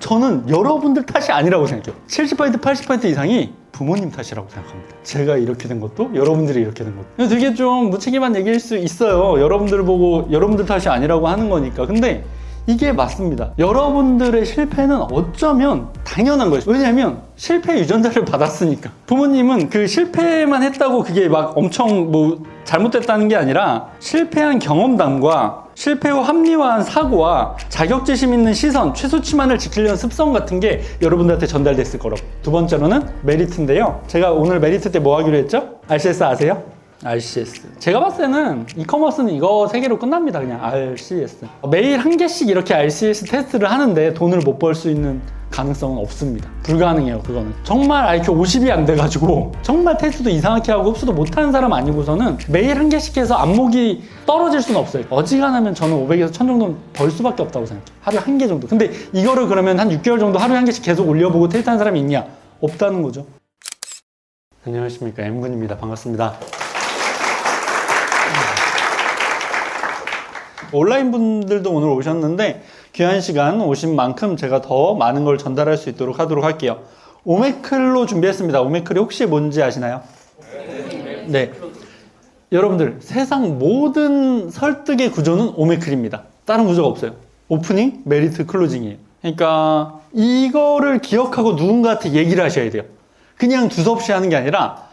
저는 여러분들 탓이 아니라고 생각해요. 70% 80% 이상이 부모님 탓이라고 생각합니다. 제가 이렇게 된 것도 여러분들이 이렇게 된 것도. 되게 좀 무책임한 얘기일 수 있어요. 여러분들 보고 여러분들 탓이 아니라고 하는 거니까. 근데 이게 맞습니다. 여러분들의 실패는 어쩌면 당연한 거예요. 왜냐하면 실패 유전자를 받았으니까. 부모님은 그 실패만 했다고 그게 막 엄청 뭐 잘못됐다는 게 아니라 실패한 경험담과 실패 후 합리화한 사고와 자격지심 있는 시선, 최소치만을 지키려는 습성 같은 게 여러분들한테 전달됐을 거라고. 두 번째로는 메리트인데요. 제가 오늘 메리트 때 뭐 하기로 했죠? RCS 아세요? RCS. 제가 봤을 때는 이커머스는 이거 3개로 끝납니다. 그냥 RCS. 매일 한 개씩 이렇게 RCS 테스트를 하는데 돈을 못 벌 수 있는 가능성은 없습니다. 불가능해요, 그거는. 정말 IQ 50이 안 돼가지고 정말 테스트도 이상하게 하고 흡수도 못하는 사람 아니고서는 매일 한 개씩 해서 안목이 떨어질 수는 없어요. 어지간하면 저는 500에서 1000 정도는 벌 수밖에 없다고 생각해요. 하루에 한 개 정도. 근데 이거를 그러면 한 6개월 정도 하루에 한 개씩 계속 올려보고 테스트하는 사람이 있냐? 없다는 거죠. 안녕하십니까, M군입니다. 반갑습니다. 온라인 분들도 오늘 오셨는데 귀한 시간 오신 만큼 제가 더 많은 걸 전달할 수 있도록 하도록 할게요. 오메클로 준비했습니다. 오메클이 혹시 뭔지 아시나요? 네. 여러분들, 세상 모든 설득의 구조는 오메클입니다. 다른 구조가 없어요. 오프닝, 메리트, 클로징이에요. 그러니까 이거를 기억하고 누군가한테 얘기를 하셔야 돼요. 그냥 두서없이 하는 게 아니라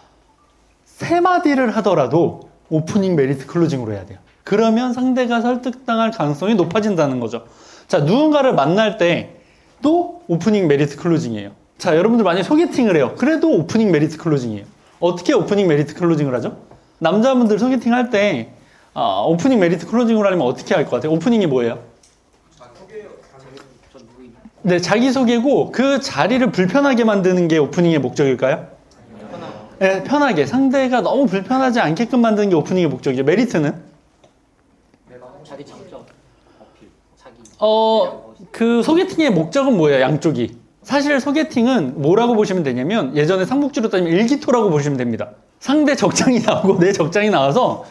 3마디를 하더라도 오프닝, 메리트, 클로징으로 해야 돼요. 그러면 상대가 설득당할 가능성이 높아진다는 거죠. 자, 누군가를 만날 때도 오프닝, 메리트, 클로징이에요. 자, 여러분들 만약에 소개팅을 해요. 그래도 오프닝, 메리트, 클로징이에요. 어떻게 오프닝, 메리트, 클로징을 하죠? 남자분들 소개팅 할 때 오프닝, 메리트, 클로징으로 하려면 어떻게 할 것 같아요? 오프닝이 뭐예요? 네, 자기소개고 그 자리를 불편하게 만드는 게 오프닝의 목적일까요? 네, 편하게. 상대가 너무 불편하지 않게끔 만드는 게 오프닝의 목적이죠. 메리트는? 자기 장점, 어필, 자기. 그 소개팅의 목적은 뭐예요? 양쪽이. 사실 소개팅은 뭐라고 보시면 되냐면 예전에 삼국지로 따지면 일기토라고 보시면 됩니다. 상대 적장이 나오고 내 적장이 나와서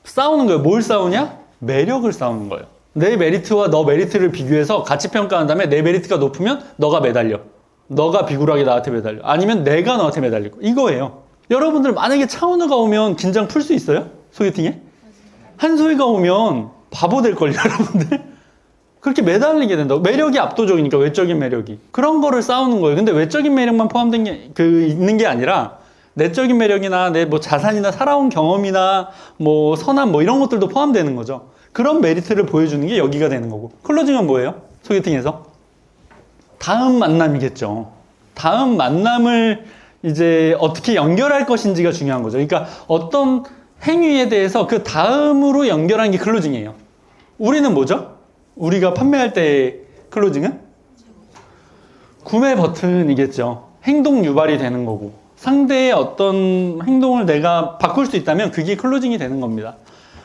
싸우는 거예요. 뭘 싸우냐? 매력을 싸우는 거예요. 내 메리트와 너 메리트를 비교해서 가치 평가한 다음에 내 메리트가 높으면 너가 매달려. 너가 비굴하게 나한테 매달려. 아니면 내가 너한테 매달리고. 이거예요. 여러분들 만약에 차은우가 오면 긴장 풀 수 있어요? 소개팅에? 한소희가 오면 바보 될걸요, 여러분들? 그렇게 매달리게 된다고. 매력이 압도적이니까, 외적인 매력이. 그런 거를 싸우는 거예요. 근데 외적인 매력만 포함된 게, 있는 게 아니라, 내적인 매력이나 내 뭐 자산이나 살아온 경험이나 뭐 선함 뭐 이런 것들도 포함되는 거죠. 그런 메리트를 보여주는 게 여기가 되는 거고. 클로징은 뭐예요? 소개팅에서? 다음 만남이겠죠. 다음 만남을 이제 어떻게 연결할 것인지가 중요한 거죠. 그러니까 어떤 행위에 대해서 그 다음으로 연결한 게 클로징이에요. 우리는 뭐죠? 우리가 판매할 때 클로징은? 구매 버튼이겠죠. 행동 유발이 되는 거고. 상대의 어떤 행동을 내가 바꿀 수 있다면 그게 클로징이 되는 겁니다.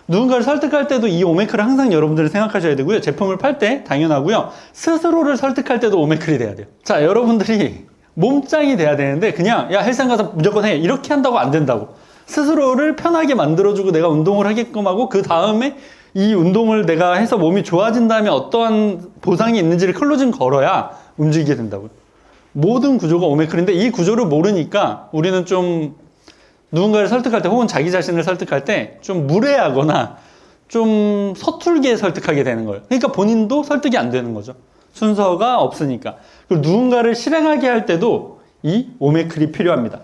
누군가를 설득할 때도 이 오메클을 항상 여러분들이 생각하셔야 되고요. 제품을 팔 때 당연하고요. 스스로를 설득할 때도 오메클이 돼야 돼요. 자, 여러분들이 몸짱이 돼야 되는데 그냥 야 헬스장 가서 무조건 해 이렇게 한다고 안 된다고. 스스로를 편하게 만들어주고 내가 운동을 하게끔 하고 그 다음에 이 운동을 내가 해서 몸이 좋아진 다음에 어떠한 보상이 있는지를 클로징 걸어야 움직이게 된다고요. 모든 구조가 오메클인데 이 구조를 모르니까 우리는 좀 누군가를 설득할 때 혹은 자기 자신을 설득할 때 좀 무례하거나 좀 서툴게 설득하게 되는 거예요. 그러니까 본인도 설득이 안 되는 거죠. 순서가 없으니까. 그리고 누군가를 실행하게 할 때도 이 오메클이 필요합니다.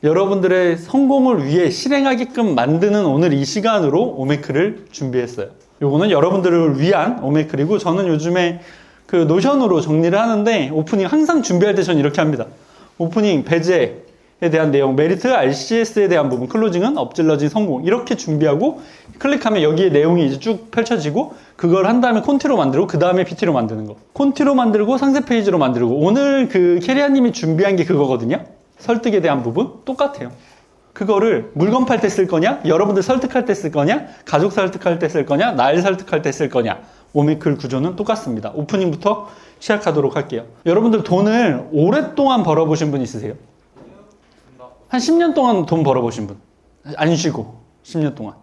여러분들의 성공을 위해 실행하게끔 만드는 오늘 이 시간으로 오메클을 준비했어요. 요거는 여러분들을 위한 오메클이고 저는 요즘에 그 노션으로 정리를 하는데 오프닝 항상 준비할 때 저는 이렇게 합니다. 오프닝, 배제에 대한 내용, 메리트, RCS에 대한 부분, 클로징은 엎질러진 성공 이렇게 준비하고 클릭하면 여기에 내용이 이제 쭉 펼쳐지고 그걸 한 다음에 콘티로 만들고 그 다음에 PT로 만드는 거. 콘티로 만들고 상세 페이지로 만들고 오늘 그 캐리아님이 준비한 게 그거거든요. 설득에 대한 부분 똑같아요. 그거를 물건 팔 때 쓸 거냐? 여러분들 설득할 때 쓸 거냐? 가족 설득할 때 쓸 거냐? 날 설득할 때 쓸 거냐? 오메클 구조는 똑같습니다. 오프닝부터 시작하도록 할게요. 여러분들 돈을 오랫동안 벌어보신 분 있으세요? 한 10년 동안 돈 벌어보신 분? 안 쉬고 10년 동안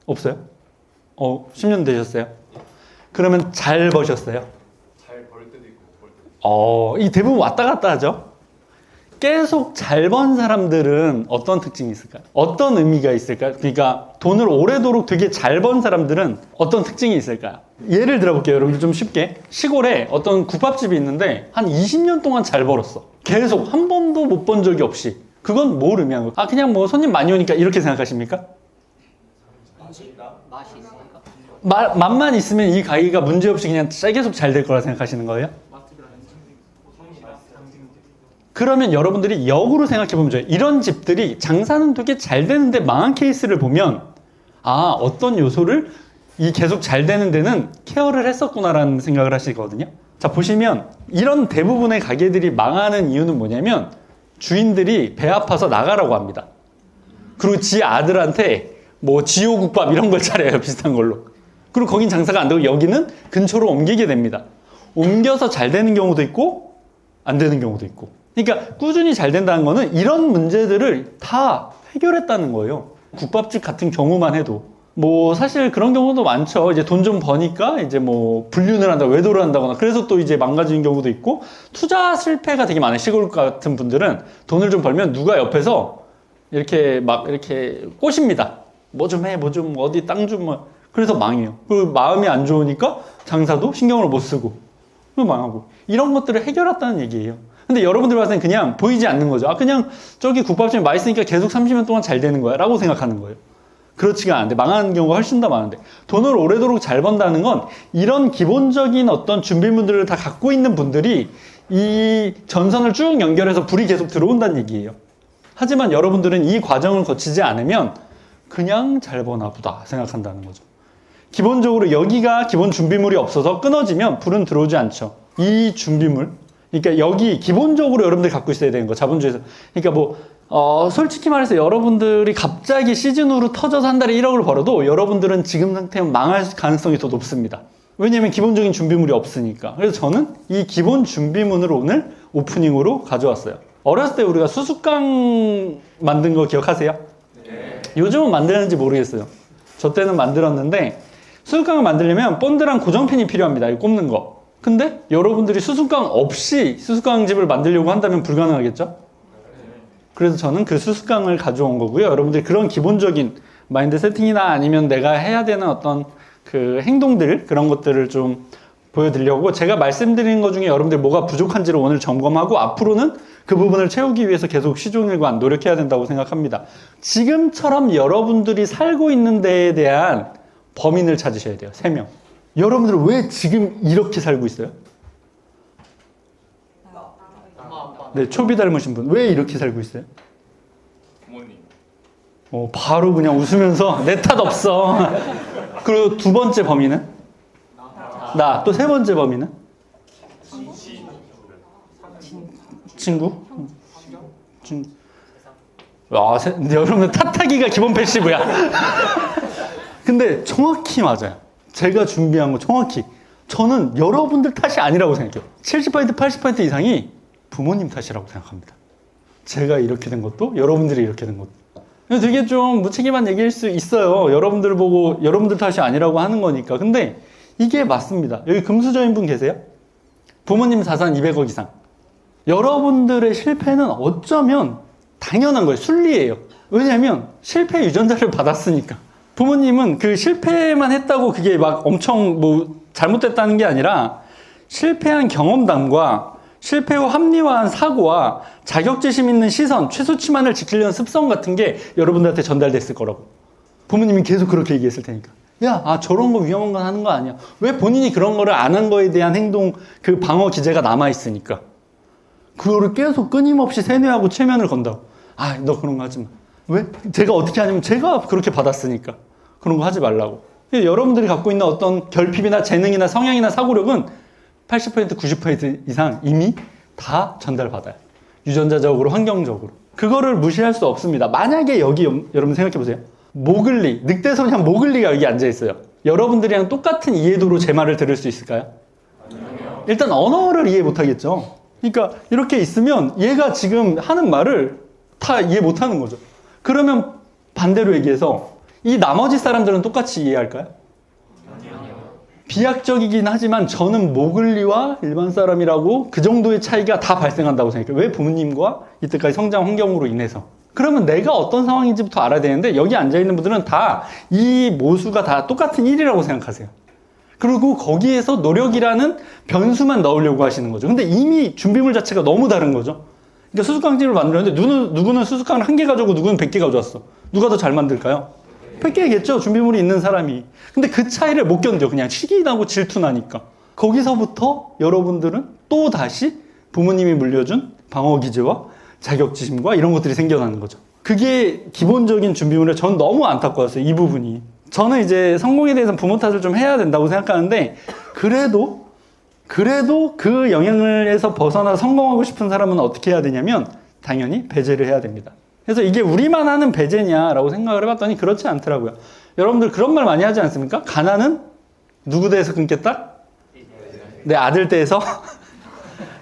없어요? 10년 되셨어요? 그러면 잘 버셨어요? 잘 벌 때도 있고 못 벌 때도 이 대부분 왔다 갔다 하죠. 계속 잘 번 사람들은 어떤 특징이 있을까요? 어떤 의미가 있을까요? 그러니까 돈을 오래도록 되게 잘 번 사람들은 어떤 특징이 있을까요? 예를 들어볼게요. 여러분들 좀 쉽게. 시골에 어떤 국밥집이 있는데 한 20년 동안 잘 벌었어. 계속 한 번도 못 번 적이 없이. 그건 뭘 의미하는 거예요? 그냥 뭐 손님 많이 오니까 이렇게 생각하십니까? 맛이 있으니까. 맛만 있으면 이 가게가 문제없이 그냥 계속 잘 될 거라 생각하시는 거예요? 그러면 여러분들이 역으로 생각해보면 좋아요. 이런 집들이 장사는 되게 잘 되는데 망한 케이스를 보면 어떤 요소를 이 계속 잘 되는 데는 케어를 했었구나라는 생각을 하시거든요. 자, 보시면 이런 대부분의 가게들이 망하는 이유는 뭐냐면 주인들이 배 아파서 나가라고 합니다. 그리고 지 아들한테 뭐 지호국밥 이런 걸 차려요. 비슷한 걸로. 그리고 거긴 장사가 안 되고 여기는 근처로 옮기게 됩니다. 옮겨서 잘 되는 경우도 있고 안 되는 경우도 있고. 그러니까 꾸준히 잘 된다는 거는 이런 문제들을 다 해결했다는 거예요. 국밥집 같은 경우만 해도. 뭐 사실 그런 경우도 많죠. 이제 돈 좀 버니까 이제 뭐 불륜을 한다, 외도를 한다거나 그래서 또 이제 망가지는 경우도 있고 투자 실패가 되게 많아요. 시골 같은 분들은 돈을 좀 벌면 누가 옆에서 이렇게 막 이렇게 꼬십니다. 뭐 좀 해, 뭐 좀 어디 땅 좀 뭐. 그래서 망해요. 그리고 마음이 안 좋으니까 장사도 신경을 못 쓰고 그리고 망하고. 이런 것들을 해결했다는 얘기예요. 근데 여러분들 봤을 땐 그냥 보이지 않는 거죠. 그냥 저기 국밥집이 맛있으니까 계속 30년 동안 잘 되는 거야 라고 생각하는 거예요. 그렇지가 않은데 망하는 경우가 훨씬 더 많은데 돈을 오래도록 잘 번다는 건 이런 기본적인 어떤 준비물들을 다 갖고 있는 분들이 이 전선을 쭉 연결해서 불이 계속 들어온다는 얘기예요. 하지만 여러분들은 이 과정을 거치지 않으면 그냥 잘 버나 보다 생각한다는 거죠. 기본적으로 여기가 기본 준비물이 없어서 끊어지면 불은 들어오지 않죠. 이 준비물, 그러니까 여기 기본적으로 여러분들이 갖고 있어야 되는 거, 자본주의에서. 그러니까 뭐 솔직히 말해서 여러분들이 갑자기 시즌으로 터져서 한 달에 1억을 벌어도 여러분들은 지금 상태면 망할 가능성이 더 높습니다. 왜냐면 기본적인 준비물이 없으니까. 그래서 저는 이 기본 준비물을 오늘 오프닝으로 가져왔어요. 어렸을 때 우리가 수수깡 만든 거 기억하세요? 네. 요즘은 만드는지 모르겠어요. 저 때는 만들었는데 수수깡을 만들려면 본드랑 고정핀이 필요합니다. 이거 꼽는 거. 근데 여러분들이 수수깡 없이 수수깡집을 만들려고 한다면 불가능하겠죠? 그래서 저는 그 수수깡을 가져온 거고요. 여러분들이 그런 기본적인 마인드 세팅이나 아니면 내가 해야 되는 어떤 그 행동들, 그런 것들을 좀 보여드리려고 제가 말씀드린 것 중에 여러분들 뭐가 부족한지를 오늘 점검하고 앞으로는 그 부분을 채우기 위해서 계속 시종일관 노력해야 된다고 생각합니다. 지금처럼 여러분들이 살고 있는 데에 대한 범인을 찾으셔야 돼요. 3명. 여러분들은 왜 지금 이렇게 살고 있어요? 네, 초비 닮으신 분. 왜 이렇게 살고 있어요? 부모님. 바로 그냥 웃으면서 내 탓 없어. 그리고 두 번째 범인은? 나. 또 세 번째 범인은? 친구? 친구. 여러분 탓하기가 기본 패시브야. 근데 정확히 맞아요. 제가 준비한 거 정확히. 저는 여러분들 탓이 아니라고 생각해요. 70% 80% 이상이 부모님 탓이라고 생각합니다. 제가 이렇게 된 것도 여러분들이 이렇게 된 것도. 되게 좀 무책임한 얘기일 수 있어요. 여러분들 보고 여러분들 탓이 아니라고 하는 거니까. 근데 이게 맞습니다. 여기 금수저인 분 계세요? 부모님 자산 200억 이상. 여러분들의 실패는 어쩌면 당연한 거예요. 순리예요. 왜냐하면 실패 유전자를 받았으니까. 부모님은 그 실패만 했다고 그게 막 엄청 뭐 잘못됐다는 게 아니라 실패한 경험담과 실패 후 합리화한 사고와 자격지심 있는 시선, 최소치만을 지키려는 습성 같은 게 여러분들한테 전달됐을 거라고. 부모님이 계속 그렇게 얘기했을 테니까. 야, 저런 거 위험한 건 하는 거 아니야. 왜 본인이 그런 거를 안 한 거에 대한 행동, 그 방어 기제가 남아있으니까. 그거를 계속 끊임없이 세뇌하고 체면을 건다고. 너 그런 거 하지 마. 왜? 제가 어떻게 하냐면 제가 그렇게 받았으니까. 그런 거 하지 말라고. 여러분들이 갖고 있는 어떤 결핍이나 재능이나 성향이나 사고력은 80% 90% 이상 이미 다 전달받아요. 유전자적으로, 환경적으로. 그거를 무시할 수 없습니다. 만약에 여기 여러분 생각해 보세요. 모글리, 늑대소년 모글리가 여기 앉아 있어요. 여러분들이랑 똑같은 이해도로 제 말을 들을 수 있을까요? 아니요. 일단 언어를 이해 못 하겠죠. 그러니까 이렇게 있으면 얘가 지금 하는 말을 다 이해 못 하는 거죠. 그러면 반대로 얘기해서 이 나머지 사람들은 똑같이 이해할까요? 비약적이긴 하지만 저는 모글리와 일반 사람이라고 그 정도의 차이가 다 발생한다고 생각해요. 왜? 부모님과 이때까지 성장 환경으로 인해서. 그러면 내가 어떤 상황인지부터 알아야 되는데 여기 앉아있는 분들은 다 이 모수가 다 똑같은 1이라고 생각하세요. 그리고 거기에서 노력이라는 변수만 넣으려고 하시는 거죠. 근데 이미 준비물 자체가 너무 다른 거죠. 그러니까 수수깡집을 만들었는데 누구는 수수깡을 1개 가져오고 누구는 100개 가져왔어. 누가 더 잘 만들까요? 100개겠죠. 준비물이 있는 사람이. 근데 그 차이를 못 견뎌. 그냥 시기 나고 질투 나니까. 거기서부터 여러분들은 또 다시 부모님이 물려준 방어 기제와 자격지심과 이런 것들이 생겨나는 거죠. 그게 기본적인 준비물에 전 너무 안타까웠어요. 이 부분이. 저는 이제 성공에 대해서 부모 탓을 좀 해야 된다고 생각하는데 그래도 그 영향에서 벗어나 성공하고 싶은 사람은 어떻게 해야 되냐면 당연히 배제를 해야 됩니다. 그래서 이게 우리만 하는 배제냐라고 생각을 해봤더니 그렇지 않더라고요. 여러분들 그런 말 많이 하지 않습니까? 가난은 누구 대에서 끊겠다? 내 아들 대에서?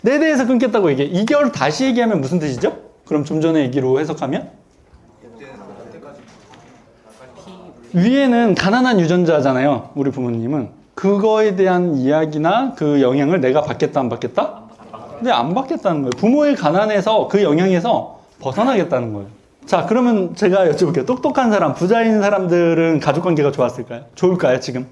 내 대에서 끊겠다고 얘기해. 이걸 다시 얘기하면 무슨 뜻이죠? 그럼 좀 전에 얘기로 해석하면? 위에는 가난한 유전자잖아요. 우리 부모님은. 그거에 대한 이야기나 그 영향을 내가 받겠다 안 받겠다? 근데 안 받겠다는 거예요. 부모의 가난에서 그 영향에서 벗어나겠다는 거예요. 자, 그러면 제가 여쭤볼게요. 똑똑한 사람, 부자인 사람들은 가족관계가 좋았을까요? 좋을까요, 지금?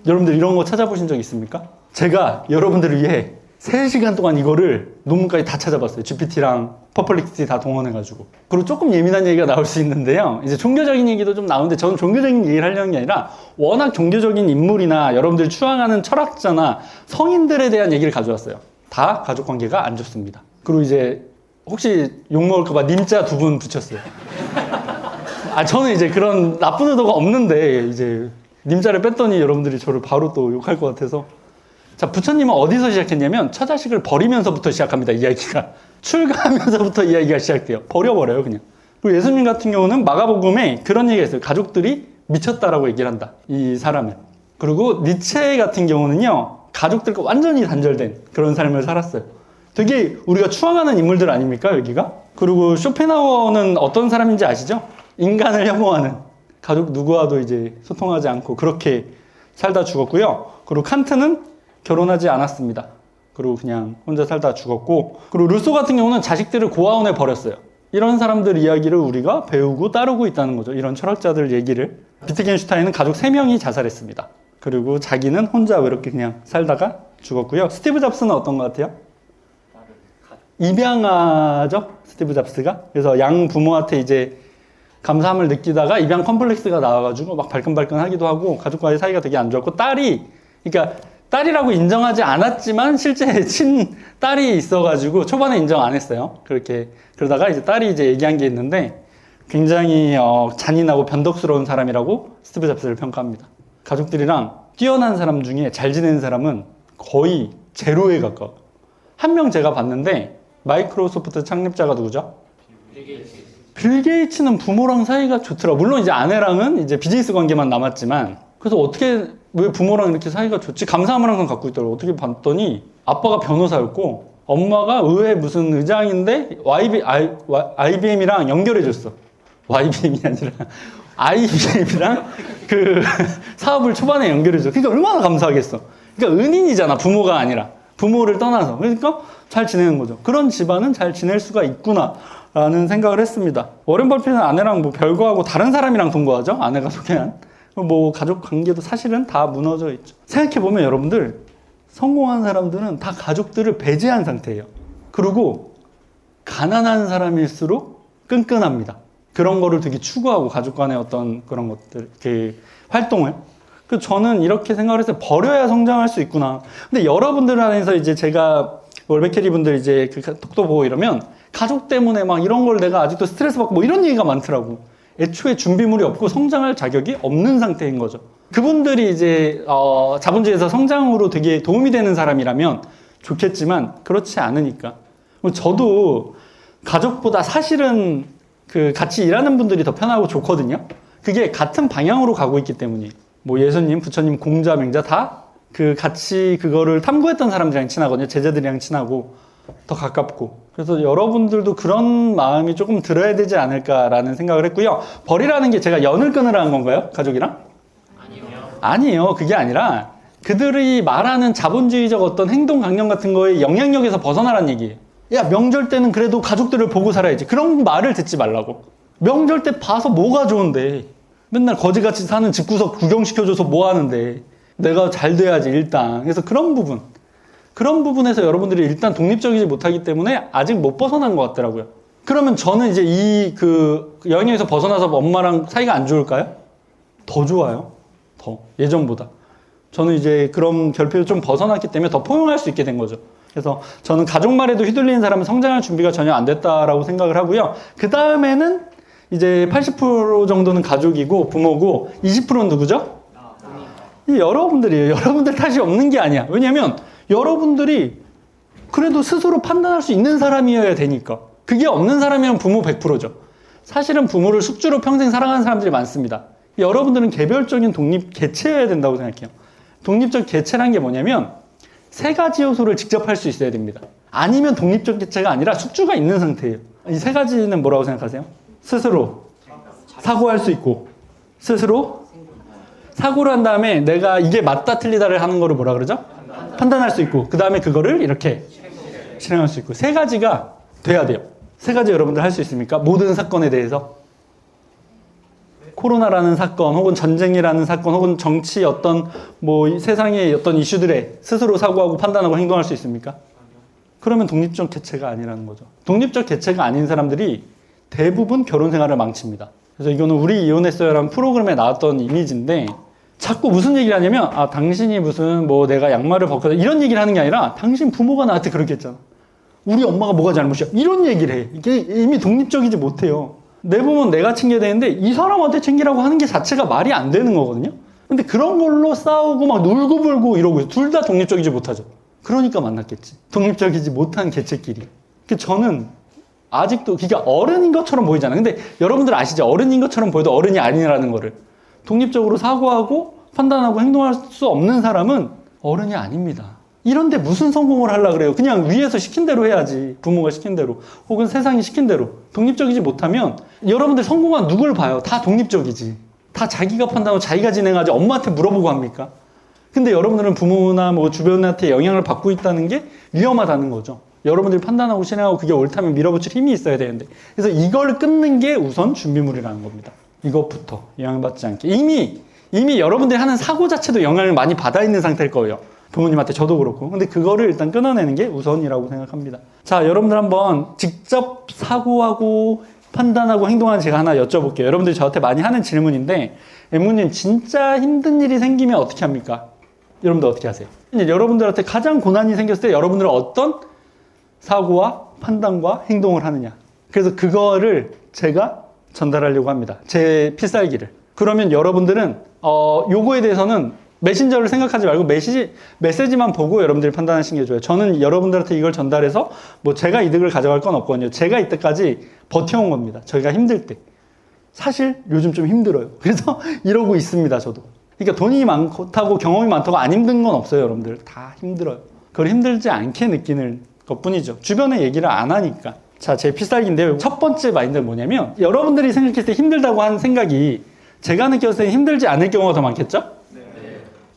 여러분들 이런 거 찾아보신 적 있습니까? 제가 여러분들을 위해 3시간 동안 이거를 논문까지 다 찾아봤어요. GPT랑 퍼플렉시티 다 동원해가지고. 그리고 조금 예민한 얘기가 나올 수 있는데요. 이제 종교적인 얘기도 좀 나오는데 저는 종교적인 얘기를 하려는 게 아니라 워낙 종교적인 인물이나 여러분들이 추앙하는 철학자나 성인들에 대한 얘기를 가져왔어요. 다 가족관계가 안 좋습니다. 그리고 이제 혹시 욕먹을까봐 님자 2분 붙였어요. 저는 이제 그런 나쁜 의도가 없는데 이제 님자를 뺐더니 여러분들이 저를 바로 또 욕할 것 같아서. 자, 부처님은 어디서 시작했냐면 처자식을 버리면서부터 시작합니다. 이야기가. 출가하면서부터 이야기가 시작돼요. 버려버려요, 그냥. 그리고 예수님 같은 경우는 마가복음에 그런 얘기가 있어요. 가족들이 미쳤다라고 얘기를 한다. 이 사람은. 그리고 니체 같은 경우는요. 가족들과 완전히 단절된 그런 삶을 살았어요. 되게 우리가 추앙하는 인물들 아닙니까, 여기가? 그리고 쇼펜하우어는 어떤 사람인지 아시죠? 인간을 혐오하는. 가족 누구와도 이제 소통하지 않고 그렇게 살다 죽었고요. 그리고 칸트는 결혼하지 않았습니다. 그리고 그냥 혼자 살다 죽었고, 그리고 루소 같은 경우는 자식들을 고아원에 버렸어요. 이런 사람들 이야기를 우리가 배우고 따르고 있다는 거죠. 이런 철학자들 얘기를. 비트겐슈타인은 가족 3명이 자살했습니다. 그리고 자기는 혼자 외롭게 그냥 살다가 죽었고요. 스티브 잡스는 어떤 것 같아요? 입양아죠? 스티브 잡스가. 그래서 양 부모한테 이제 감사함을 느끼다가 입양 컴플렉스가 나와가지고 막 발끈발끈 하기도 하고 가족과의 사이가 되게 안 좋았고, 그러니까 딸이라고 인정하지 않았지만 실제 친딸이 있어가지고 초반에 인정 안 했어요. 그러다가 이제 딸이 이제 얘기한 게 있는데 굉장히 잔인하고 변덕스러운 사람이라고 스티브 잡스를 평가합니다. 가족들이랑 뛰어난 사람 중에 잘 지내는 사람은 거의 제로에 가까워. 한 명 제가 봤는데 마이크로소프트 창립자가 누구죠? 빌 게이츠는 부모랑 사이가 좋더라. 물론 이제 아내랑은 이제 비즈니스 관계만 남았지만, 그래서 왜 부모랑 이렇게 사이가 좋지? 감사함을 항상 갖고 있더라고. 어떻게 봤더니 아빠가 변호사였고 엄마가 의회 무슨 의장인데 IBM이랑 연결해줬어. YBM이 아니라 IBM이랑 그 사업을 초반에 연결해줘. 그러니까 얼마나 감사하겠어. 그러니까 은인이잖아, 부모가 아니라. 부모를 떠나서. 그러니까 잘 지내는 거죠. 그런 집안은 잘 지낼 수가 있구나 라는 생각을 했습니다. 워렌 버핏은 아내랑 뭐 별거하고 다른 사람이랑 동거하죠. 아내가 소개한. 뭐 가족 관계도 사실은 다 무너져 있죠. 생각해보면 여러분들, 성공한 사람들은 다 가족들을 배제한 상태예요. 그리고 가난한 사람일수록 끈끈합니다. 그런 거를 되게 추구하고 가족 간의 어떤 그런 것들, 그 활동을. 그래서 저는 이렇게 생각을 했어요. 버려야 성장할 수 있구나. 근데 여러분들 안에서 이제 제가 월베캐리 분들 이제 그 톡도 보고 이러면 가족 때문에 막 이런 걸 내가 아직도 스트레스 받고 뭐 이런 얘기가 많더라고. 애초에 준비물이 없고 성장할 자격이 없는 상태인 거죠. 그분들이 이제 자본주의에서 성장으로 되게 도움이 되는 사람이라면 좋겠지만 그렇지 않으니까. 저도 가족보다 사실은 그 같이 일하는 분들이 더 편하고 좋거든요. 그게 같은 방향으로 가고 있기 때문이에요. 뭐 예수님, 부처님, 공자, 맹자 다 그 같이 그거를 탐구했던 사람들이랑 친하거든요. 제자들이랑 친하고 더 가깝고. 그래서 여러분들도 그런 마음이 조금 들어야 되지 않을까라는 생각을 했고요. 벌이라는 게 제가 연을 끊으라는 건가요? 가족이랑? 아니요. 그게 아니라 그들이 말하는 자본주의적 어떤 행동 강령 같은 거에 영향력에서 벗어나라는 얘기예요. 야, 명절 때는 그래도 가족들을 보고 살아야지. 그런 말을 듣지 말라고. 명절 때 봐서 뭐가 좋은데. 맨날 거지같이 사는 집구석 구경시켜줘서 뭐 하는데. 내가 잘 돼야지, 일단. 그래서 그런 부분에서 여러분들이 일단 독립적이지 못하기 때문에 아직 못 벗어난 것 같더라고요. 그러면 저는 이제 영향에서 벗어나서 엄마랑 사이가 안 좋을까요? 더 좋아요. 더. 예전보다. 저는 이제 그런 결핍을 좀 벗어났기 때문에 더 포용할 수 있게 된 거죠. 그래서 저는 가족 말에도 휘둘리는 사람은 성장할 준비가 전혀 안 됐다라고 생각을 하고요. 그 다음에는 이제 80% 정도는 가족이고 부모고 20%는 누구죠? 이 여러분들이에요. 여러분들 탓이 없는 게 아니야. 왜냐면 여러분들이 그래도 스스로 판단할 수 있는 사람이어야 되니까. 그게 없는 사람이면 부모 100%죠. 사실은 부모를 숙주로 평생 사랑하는 사람들이 많습니다. 여러분들은 개별적인 독립 개체여야 된다고 생각해요. 독립적 개체란 게 뭐냐면 세 가지 요소를 직접 할 수 있어야 됩니다. 아니면 독립적 개체가 아니라 숙주가 있는 상태예요. 이 세 가지는 뭐라고 생각하세요? 스스로 사고할 수 있고, 스스로 사고를 한 다음에 내가 이게 맞다 틀리다를 하는 거를 뭐라 그러죠? 판단할 수 있고, 그 다음에 그거를 이렇게 실행할 수 있고. 세 가지가 돼야 돼요. 세 가지 여러분들 할 수 있습니까? 모든 사건에 대해서. 코로나라는 사건, 혹은 전쟁이라는 사건, 혹은 정치 어떤 뭐 세상의 어떤 이슈들에 스스로 사고하고 판단하고 행동할 수 있습니까? 그러면 독립적 개체가 아니라는 거죠. 독립적 개체가 아닌 사람들이 대부분 결혼 생활을 망칩니다. 그래서 이거는 우리 이혼했어요라는 프로그램에 나왔던 이미지인데 자꾸 무슨 얘기를 하냐면 당신이 무슨 뭐 내가 양말을 벗겨서 이런 얘기를 하는 게 아니라 당신 부모가 나한테 그렇게 했잖아. 우리 엄마가 뭐가 잘못이야. 이런 얘기를 해. 이게 이미 독립적이지 못해요. 내 부모는 내가 챙겨야 되는데 이 사람한테 챙기라고 하는 게 자체가 말이 안 되는 거거든요. 근데 그런 걸로 싸우고 막 놀고 불고 이러고 있어요. 둘 다 독립적이지 못하죠. 그러니까 만났겠지. 독립적이지 못한 개체끼리. 저는 아직도 그게 어른인 것처럼 보이잖아요. 근데 여러분들 아시죠? 어른인 것처럼 보여도 어른이 아니라는 거를. 독립적으로 사고하고 판단하고 행동할 수 없는 사람은 어른이 아닙니다. 이런데 무슨 성공을 하려고 그래요? 그냥 위에서 시킨 대로 해야지. 부모가 시킨 대로. 혹은 세상이 시킨 대로. 독립적이지 못하면 여러분들 성공한 누굴 봐요? 다 독립적이지. 다 자기가 판단하고 자기가 진행하지 엄마한테 물어보고 합니까? 근데 여러분들은 부모나 뭐 주변한테 영향을 받고 있다는 게 위험하다는 거죠. 여러분들이 판단하고 실행하고 그게 옳다면 밀어붙일 힘이 있어야 되는데. 그래서 이걸 끊는 게 우선 준비물이라는 겁니다. 이것부터 영향받지 않게. 이미 여러분들이 하는 사고 자체도 영향을 많이 받아 있는 상태일 거예요. 부모님한테 저도 그렇고. 근데 그거를 일단 끊어내는 게 우선이라고 생각합니다. 자, 여러분들 한번 직접 사고하고 판단하고 행동하는 제가 하나 여쭤볼게요. 여러분들이 저한테 많이 하는 질문인데 엠무님 진짜 힘든 일이 생기면 어떻게 합니까? 여러분들 어떻게 하세요? 여러분들한테 가장 고난이 생겼을 때 여러분들은 어떤 사고와 판단과 행동을 하느냐. 그래서 그거를 제가 전달하려고 합니다. 제 필살기를. 그러면 여러분들은 요거에 대해서는 메신저를 생각하지 말고 메시지만 보고 여러분들이 판단하시는 게 좋아요. 저는 여러분들한테 이걸 전달해서 뭐 제가 이득을 가져갈 건 없거든요. 제가 이때까지 버텨온 겁니다. 저희가 힘들 때. 사실 요즘 좀 힘들어요. 그래서 이러고 있습니다, 저도. 그러니까 돈이 많다고 경험이 많다고 안 힘든 건 없어요, 여러분들. 다 힘들어요. 그걸 힘들지 않게 느끼는 것 뿐이죠. 주변에 얘기를 안 하니까. 자, 제 필살기인데요. 첫 번째 마인드는 뭐냐면 여러분들이 생각했을 때 힘들다고 하는 생각이 제가 느꼈을 때 힘들지 않을 경우가 더 많겠죠?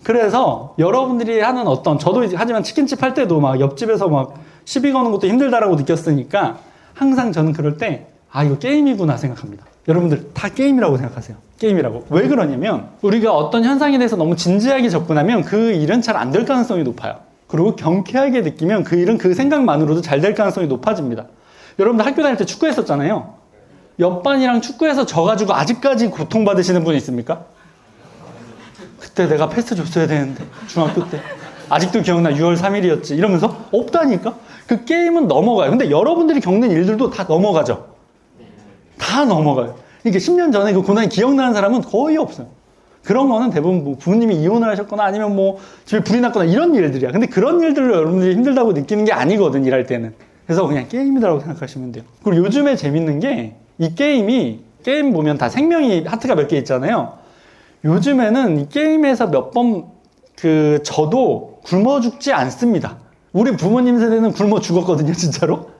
그래서 여러분들이 하는 저도 하지만 치킨집 할 때도 막 옆집에서 막 시비 거는 것도 힘들다라고 느꼈으니까 항상 저는 그럴 때 이거 게임이구나 생각합니다. 여러분들 다 게임이라고 생각하세요. 게임이라고. 왜 그러냐면 우리가 어떤 현상에 대해서 너무 진지하게 접근하면 그 일은 잘 안 될 가능성이 높아요. 그리고 경쾌하게 느끼면 그 일은 그 생각만으로도 잘 될 가능성이 높아집니다. 여러분들 학교 다닐 때 축구했었잖아요. 옆반이랑 축구해서 져가지고 아직까지 고통받으시는 분 있습니까? 그때 내가 패스 줬어야 되는데 중학교 때 아직도 기억나 6월 3일이었지 이러면서 없다니까. 그 게임은 넘어가요. 근데 여러분들이 겪는 일들도 다 넘어가죠. 다 넘어가요. 이게 10년 전에 그 고난이 기억나는 사람은 거의 없어요. 그런 거는 대부분 뭐 부모님이 이혼을 하셨거나 아니면 뭐 집에 불이 났거나 이런 일들이야. 근데 그런 일들로 여러분들이 힘들다고 느끼는 게 아니거든, 일할 때는. 그래서 그냥 게임이라고 생각하시면 돼요. 그리고 요즘에 재밌는 게 이 게임 보면 다 생명이 하트가 몇 개 있잖아요. 요즘에는 이 게임에서 몇 번 저도 굶어 죽지 않습니다. 우리 부모님 세대는 굶어 죽었거든요, 진짜로.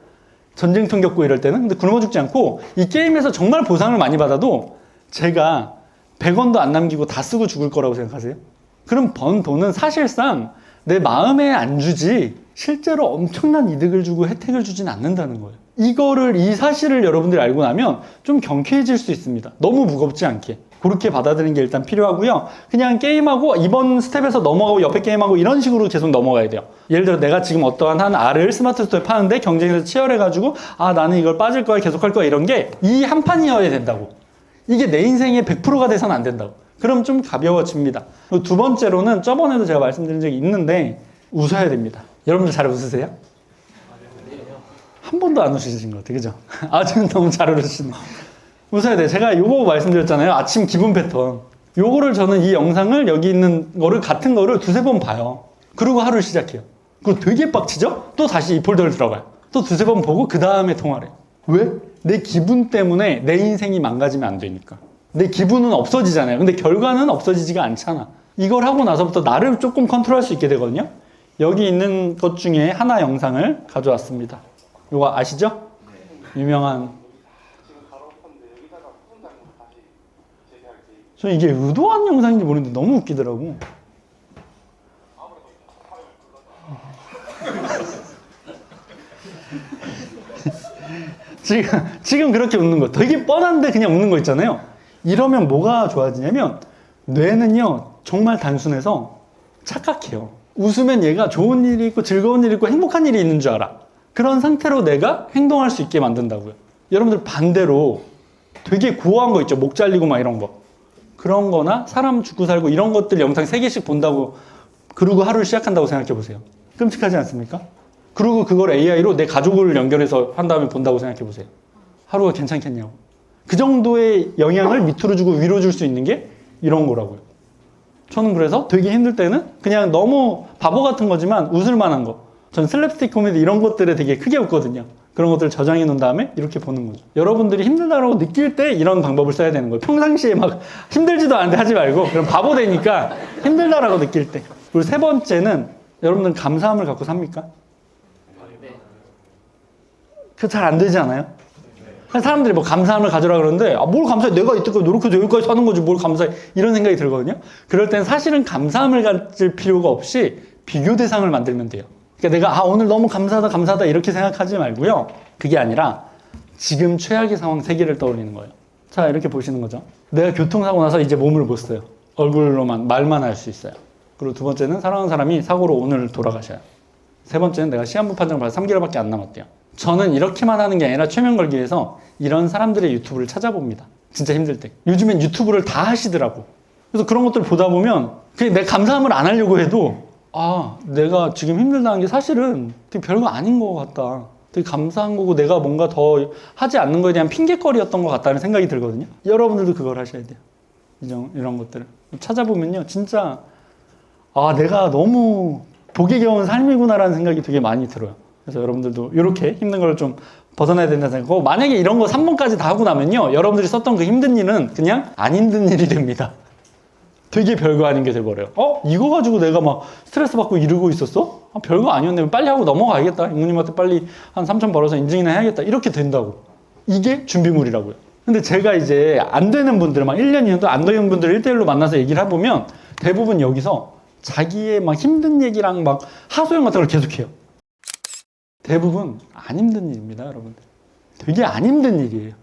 전쟁통 겪고 이럴 때는. 근데 굶어 죽지 않고 이 게임에서 정말 보상을 많이 받아도 제가 100원도 안 남기고 다 쓰고 죽을 거라고 생각하세요? 그럼 번 돈은 사실상 내 마음에 안 주지 실제로 엄청난 이득을 주고 혜택을 주진 않는다는 거예요. 이 사실을 여러분들이 알고 나면 좀 경쾌해질 수 있습니다. 너무 무겁지 않게. 그렇게 받아들이는 게 일단 필요하고요. 그냥 게임하고 이번 스텝에서 넘어가고 옆에 게임하고 이런 식으로 계속 넘어가야 돼요. 예를 들어 내가 지금 어떠한 한 알을 스마트 스토어에 파는데 경쟁에서 치열해가지고 나는 이걸 빠질 거야 계속 할 거야 이런 게 이 한 판이어야 된다고. 이게 내 인생의 100%가 돼서는 안 된다고. 그럼 좀 가벼워집니다. 그리고 두 번째로는 저번에도 제가 말씀드린 적이 있는데 웃어야 됩니다. 여러분들 잘 웃으세요? 한 번도 안 웃으신 것 같아요. 그죠? 지금 너무 잘 웃으시네. 웃어야 돼. 제가 요거 말씀드렸잖아요. 아침 기분 패턴. 요거를 저는 이 영상을 여기 있는 거를 같은 거를 두세 번 봐요. 그리고 하루를 시작해요. 그거 되게 빡치죠? 또 다시 이 폴더를 들어가요. 또 두세 번 보고 그 다음에 통화를 해요. 왜? 내 기분 때문에 내 인생이 망가지면 안 되니까. 내 기분은 없어지잖아요. 근데 결과는 없어지지가 않잖아. 이걸 하고 나서부터 나를 조금 컨트롤할 수 있게 되거든요. 여기 있는 것 중에 하나 영상을 가져왔습니다. 이거 아시죠? 유명한. 저 이게 의도한 영상인지 모르겠는데 너무 웃기더라고. 지금 그렇게 웃는 거 되게 뻔한데 그냥 웃는 거 있잖아요. 이러면 뭐가 좋아지냐면 뇌는요 정말 단순해서 착각해요. 웃으면 얘가 좋은 일이 있고 즐거운 일이 있고 행복한 일이 있는 줄 알아. 그런 상태로 내가 행동할 수 있게 만든다고요. 여러분들 반대로 되게 고어한 거 있죠. 목 잘리고 막 이런 거. 그런 거나 사람 죽고 살고 이런 것들 영상 3개씩 본다고 그러고 하루를 시작한다고 생각해 보세요. 끔찍하지 않습니까? 그리고 그걸 AI로 내 가족을 연결해서 한 다음에 본다고 생각해 보세요. 하루가 괜찮겠냐고. 그 정도의 영향을 밑으로 주고 위로 줄 수 있는 게 이런 거라고요. 저는 그래서 되게 힘들 때는 그냥 너무 바보 같은 거지만 웃을 만한 거. 전 슬랩스틱 코미디 이런 것들에 되게 크게 웃거든요. 그런 것들을 저장해 놓은 다음에 이렇게 보는 거죠. 여러분들이 힘들다고 느낄 때 이런 방법을 써야 되는 거예요. 평상시에 막 힘들지도 않은데 하지 말고 그럼 바보 되니까 힘들다라고 느낄 때. 그리고 세 번째는 여러분들은 감사함을 갖고 삽니까? 그거 잘 안 되지 않아요? 사람들이 뭐 감사함을 가져라 그러는데 뭘 감사해? 내가 이때까지 노력해서 여기까지 사는 거지 뭘 감사해? 이런 생각이 들거든요. 그럴 땐 사실은 감사함을 가질 필요가 없이 비교 대상을 만들면 돼요. 그러니까 내가 오늘 너무 감사하다 이렇게 생각하지 말고요. 그게 아니라 지금 최악의 상황 3개를 떠올리는 거예요. 자, 이렇게 보시는 거죠. 내가 교통사고 나서 이제 몸을 못 써요. 얼굴로만 말만 할 수 있어요. 그리고 두 번째는 사랑하는 사람이 사고로 오늘 돌아가셔요. 세 번째는 내가 시한부 판정을 받아 3개월밖에 안 남았대요. 저는 이렇게만 하는 게 아니라 최면 걸기 위해서 이런 사람들의 유튜브를 찾아봅니다. 진짜 힘들 때. 요즘엔 유튜브를 다 하시더라고. 그래서 그런 것들 보다 보면 그냥 내가 감사함을 안 하려고 해도 내가 지금 힘들다는 게 사실은 되게 별거 아닌 것 같다. 되게 감사한 거고 내가 뭔가 더 하지 않는 거에 대한 핑계거리였던 것 같다는 생각이 들거든요. 여러분들도 그걸 하셔야 돼요. 이런 것들을. 찾아보면요. 진짜 내가 너무 복이 겨운 삶이구나라는 생각이 되게 많이 들어요. 그래서 여러분들도 이렇게 힘든 걸 좀 벗어나야 된다는 생각하고 만약에 이런 거 3번까지 다 하고 나면요. 여러분들이 썼던 그 힘든 일은 그냥 안 힘든 일이 됩니다. 되게 별거 아닌 게 돼버려요. 이거 가지고 내가 막 스트레스 받고 이러고 있었어? 별거 아니었네. 빨리 하고 넘어가야겠다. 임무님한테 빨리 한 3,000 벌어서 인증이나 해야겠다. 이렇게 된다고. 이게 준비물이라고요. 근데 제가 이제 안 되는 분들, 막 1년, 2년도 안 되는 분들 1대1로 만나서 얘기를 해보면 대부분 여기서 자기의 막 힘든 얘기랑 막 하소연 같은 걸 계속해요. 대부분 안 힘든 일입니다, 여러분들. 되게 안 힘든 일이에요.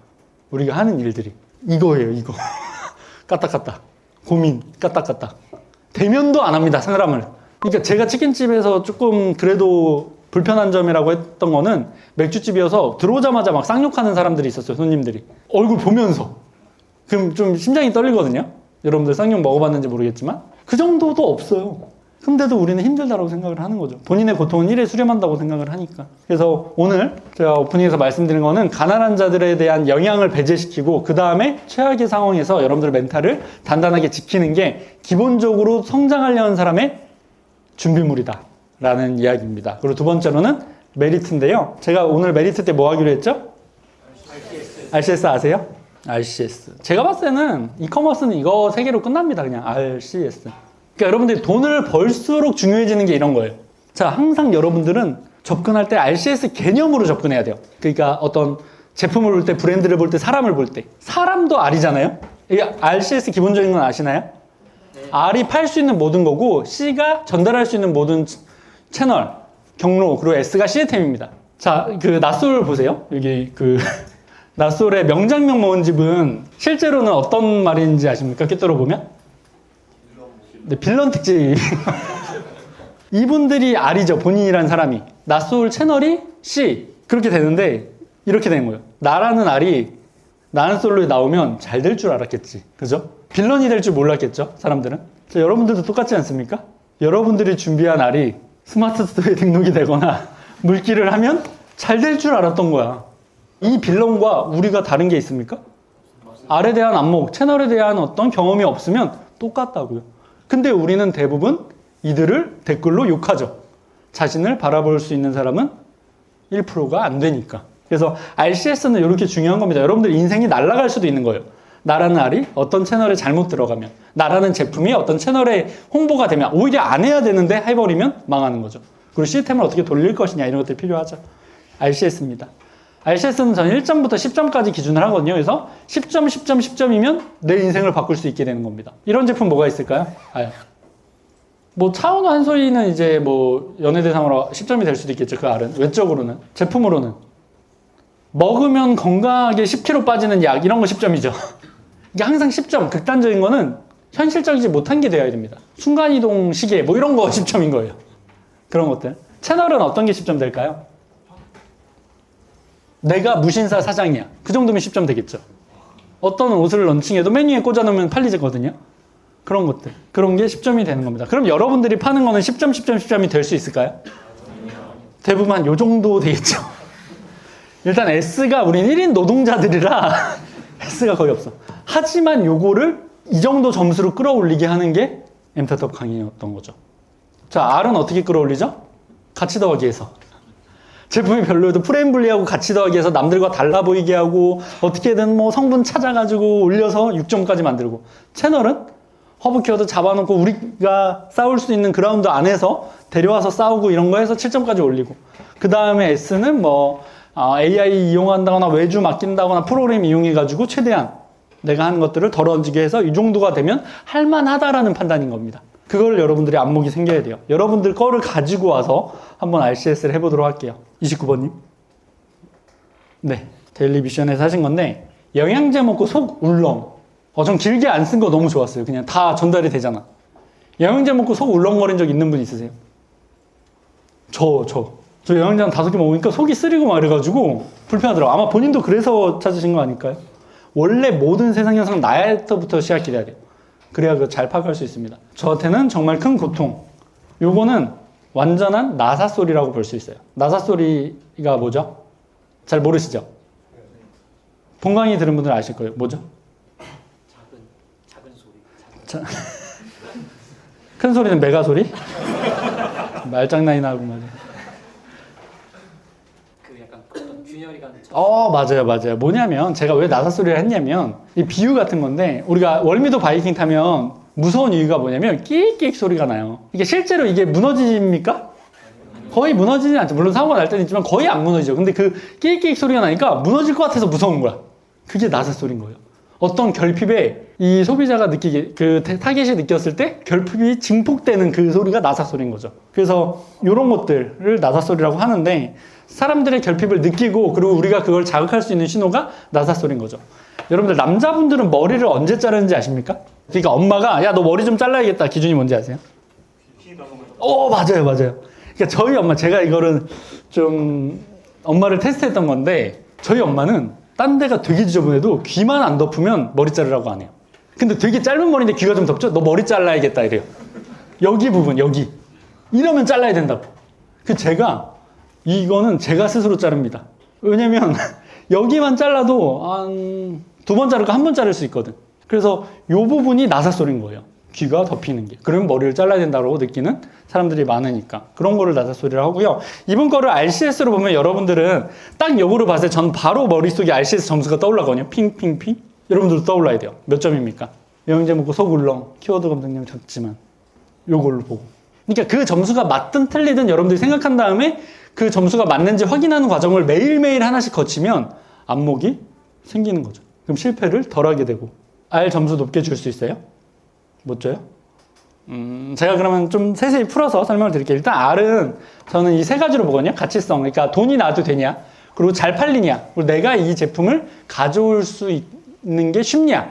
우리가 하는 일들이. 이거예요, 이거. 까딱까딱. 고민, 까딱까딱. 대면도 안 합니다, 사람을. 그러니까 제가 치킨집에서 조금 그래도 불편한 점이라고 했던 거는 맥주집이어서 들어오자마자 막 쌍욕하는 사람들이 있었어요, 손님들이. 얼굴 보면서. 그럼 좀 심장이 떨리거든요? 여러분들 쌍욕 먹어봤는지 모르겠지만. 그 정도도 없어요. 근데도 우리는 힘들다고 생각을 하는 거죠. 본인의 고통은 일에 수렴한다고 생각을 하니까. 그래서 오늘 제가 오프닝에서 말씀드린 거는 가난한 자들에 대한 영향을 배제시키고 그 다음에 최악의 상황에서 여러분들 멘탈을 단단하게 지키는 게 기본적으로 성장하려는 사람의 준비물이다 라는 이야기입니다. 그리고 두 번째로는 메리트인데요. 제가 오늘 메리트 때 뭐 하기로 했죠? RCS 아세요? RCS. 제가 봤을 때는 이커머스는 이거 3개로 끝납니다. 그냥 RCS. 그러니까 여러분들이 돈을 벌수록 중요해지는 게 이런 거예요. 자, 항상 여러분들은 접근할 때 RCS 개념으로 접근해야 돼요. 그러니까 어떤 제품을 볼 때, 브랜드를 볼 때, 사람을 볼 때. 사람도 R이잖아요? 이게 RCS 기본적인 건 아시나요? 네. R이 팔 수 있는 모든 거고 C가 전달할 수 있는 모든 채널, 경로, 그리고 S가 시스템입니다. 자, 그 낫솔 보세요. 여기 그 낫솔의 명장면 모은집은 실제로는 어떤 말인지 아십니까? 꿰뚫어 보면? 네, 빌런 특집. 이분들이 R이죠. 본인이란 사람이. 낫솔 채널이 C. 그렇게 되는데 이렇게 된 거예요. 나라는 R이 나는 솔로에 나오면 잘 될 줄 알았겠지. 그죠? 빌런이 될 줄 몰랐겠죠? 사람들은. 자, 여러분들도 똑같지 않습니까? 여러분들이 준비한 R이 스마트 스토어에 등록이 되거나 물기를 하면 잘 될 줄 알았던 거야. 이 빌런과 우리가 다른 게 있습니까? R에 대한 안목, 채널에 대한 어떤 경험이 없으면 똑같다고요. 근데 우리는 대부분 이들을 댓글로 욕하죠. 자신을 바라볼 수 있는 사람은 1%가 안 되니까. 그래서 RCS는 이렇게 중요한 겁니다. 여러분들 인생이 날아갈 수도 있는 거예요. 나라는 R이 어떤 채널에 잘못 들어가면, 나라는 제품이 어떤 채널에 홍보가 되면 오히려 안 해야 되는데 해버리면 망하는 거죠. 그리고 시스템을 어떻게 돌릴 것이냐 이런 것들이 필요하죠. RCS입니다. RCS는 저는 1점부터 10점까지 기준을 하거든요. 그래서 10점, 10점, 10점이면 내 인생을 바꿀 수 있게 되는 겁니다. 이런 제품 뭐가 있을까요? 뭐 차은우 한소희는 이제 뭐 연예대상으로 10점이 될 수도 있겠죠. 그 R은. 외적으로는. 제품으로는. 먹으면 건강하게 10kg 빠지는 약 이런 거 10점이죠. 이게 항상 10점. 극단적인 거는 현실적이지 못한 게 되어야 됩니다. 순간이동 시계 뭐 이런 거 10점인 거예요. 그런 것들. 채널은 어떤 게 10점 될까요? 내가 무신사 사장이야. 그 정도면 10점 되겠죠. 어떤 옷을 런칭해도 메뉴에 꽂아놓으면 팔리거든요. 그런 것들. 그런 게 10점이 되는 겁니다. 그럼 여러분들이 파는 거는 10점, 10점, 10점이 될 수 있을까요? 대부분 한 요 정도 되겠죠. 일단 S가 우린 1인 노동자들이라 S가 거의 없어. 하지만 요거를 이 정도 점수로 끌어올리게 하는 게 엠터떡 강의였던 거죠. 자, R은 어떻게 끌어올리죠? 가치 더하기에서. 제품이 별로여도 프레임 분리하고 가치 더하기해서 남들과 달라 보이게 하고 어떻게든 뭐 성분 찾아가지고 올려서 6점까지 만들고. 채널은 허브 키워드 잡아놓고 우리가 싸울 수 있는 그라운드 안에서 데려와서 싸우고 이런 거 해서 7점까지 올리고. 그 다음에 S는 뭐 AI 이용한다거나 외주 맡긴다거나 프로그램 이용해가지고 최대한 내가 하는 것들을 덜어지게 해서 이 정도가 되면 할만하다라는 판단인 겁니다. 그걸 여러분들이 안목이 생겨야 돼요. 여러분들 거를 가지고 와서 한번 RCS를 해보도록 할게요. 29번님. 네. 데일리 미션에서 하신 건데, 영양제 먹고 속 울렁. 전 길게 안 쓴 거 너무 좋았어요. 그냥 다 전달이 되잖아. 영양제 먹고 속 울렁거린 적 있는 분 있으세요? 저 영양제 한 5개 먹으니까 속이 쓰리고 말해가지고 불편하더라고요. 아마 본인도 그래서 찾으신 거 아닐까요? 원래 모든 세상 현상 나부터 시작해야 돼요. 그래야 그거 잘 파악할 수 있습니다. 저한테는 정말 큰 고통. 요거는 완전한 나사소리라고 볼 수 있어요. 나사소리가 뭐죠? 잘 모르시죠? 본 강의 들은 분들 아실 거예요. 뭐죠? 작은 소리. 큰 소리는 메가 소리? 말장난이나 하고 말이야. 그 약간 어떤 균열이 가는. 맞아요. 뭐냐면 제가 왜 나사소리를 했냐면 이 비유 같은 건데 우리가 월미도 바이킹 타면 무서운 이유가 뭐냐면 끼익끼익 소리가 나요. 이게 실제로 이게 무너집니까? 거의 무너지진 않죠. 물론 사고가 날 때는 있지만 거의 안 무너지죠. 근데 그 끼익끼익 소리가 나니까 무너질 것 같아서 무서운 거야. 그게 나사소리인 거예요. 어떤 결핍에 이 소비자가 느끼게 그 타겟이 느꼈을 때 결핍이 증폭되는 그 소리가 나사소리인 거죠. 그래서 이런 것들을 나사소리라고 하는데 사람들의 결핍을 느끼고 그리고 우리가 그걸 자극할 수 있는 신호가 나사소리인 거죠. 여러분들 남자분들은 머리를 언제 자르는지 아십니까? 그러니까 엄마가 야 너 머리 좀 잘라야겠다 기준이 뭔지 아세요? 맞아요. 그러니까 저희 엄마 제가 이거를 좀 엄마를 테스트했던 건데 저희 엄마는 딴 데가 되게 지저분해도 귀만 안 덮으면 머리 자르라고 안 해요. 근데 되게 짧은 머리인데 귀가 좀 덥죠? 너 머리 잘라야겠다 이래요. 여기 부분 여기 이러면 잘라야 된다고. 제가 이거는 제가 스스로 자릅니다. 왜냐면 여기만 잘라도 한 2번 자르고 1번 자를 수 있거든. 그래서 이 부분이 나사소리인 거예요. 귀가 덮이는 게. 그러면 머리를 잘라야 된다고 느끼는 사람들이 많으니까. 그런 거를 나사소리를 하고요. 이번 거를 RCS로 보면 여러분들은 딱 요거를 봤을 때 전 바로 머릿속에 RCS 점수가 떠올라거든요. 핑핑핑. 여러분들도 떠올라야 돼요. 몇 점입니까? 영양제 먹고 속 울렁. 키워드 검색량 작지만. 요걸로 보고. 그러니까 그 점수가 맞든 틀리든 여러분들이 생각한 다음에 그 점수가 맞는지 확인하는 과정을 매일매일 하나씩 거치면 안목이 생기는 거죠. 그럼 실패를 덜 하게 되고. R 점수 높게 줄 수 있어요? 못 줘요? 제가 그러면 좀 세세히 풀어서 설명을 드릴게요. 일단 R은 저는 이 세 가지로 보거든요. 가치성, 그러니까 돈이 나도 되냐, 그리고 잘 팔리냐, 그리고 내가 이 제품을 가져올 수 있는 게 쉽냐,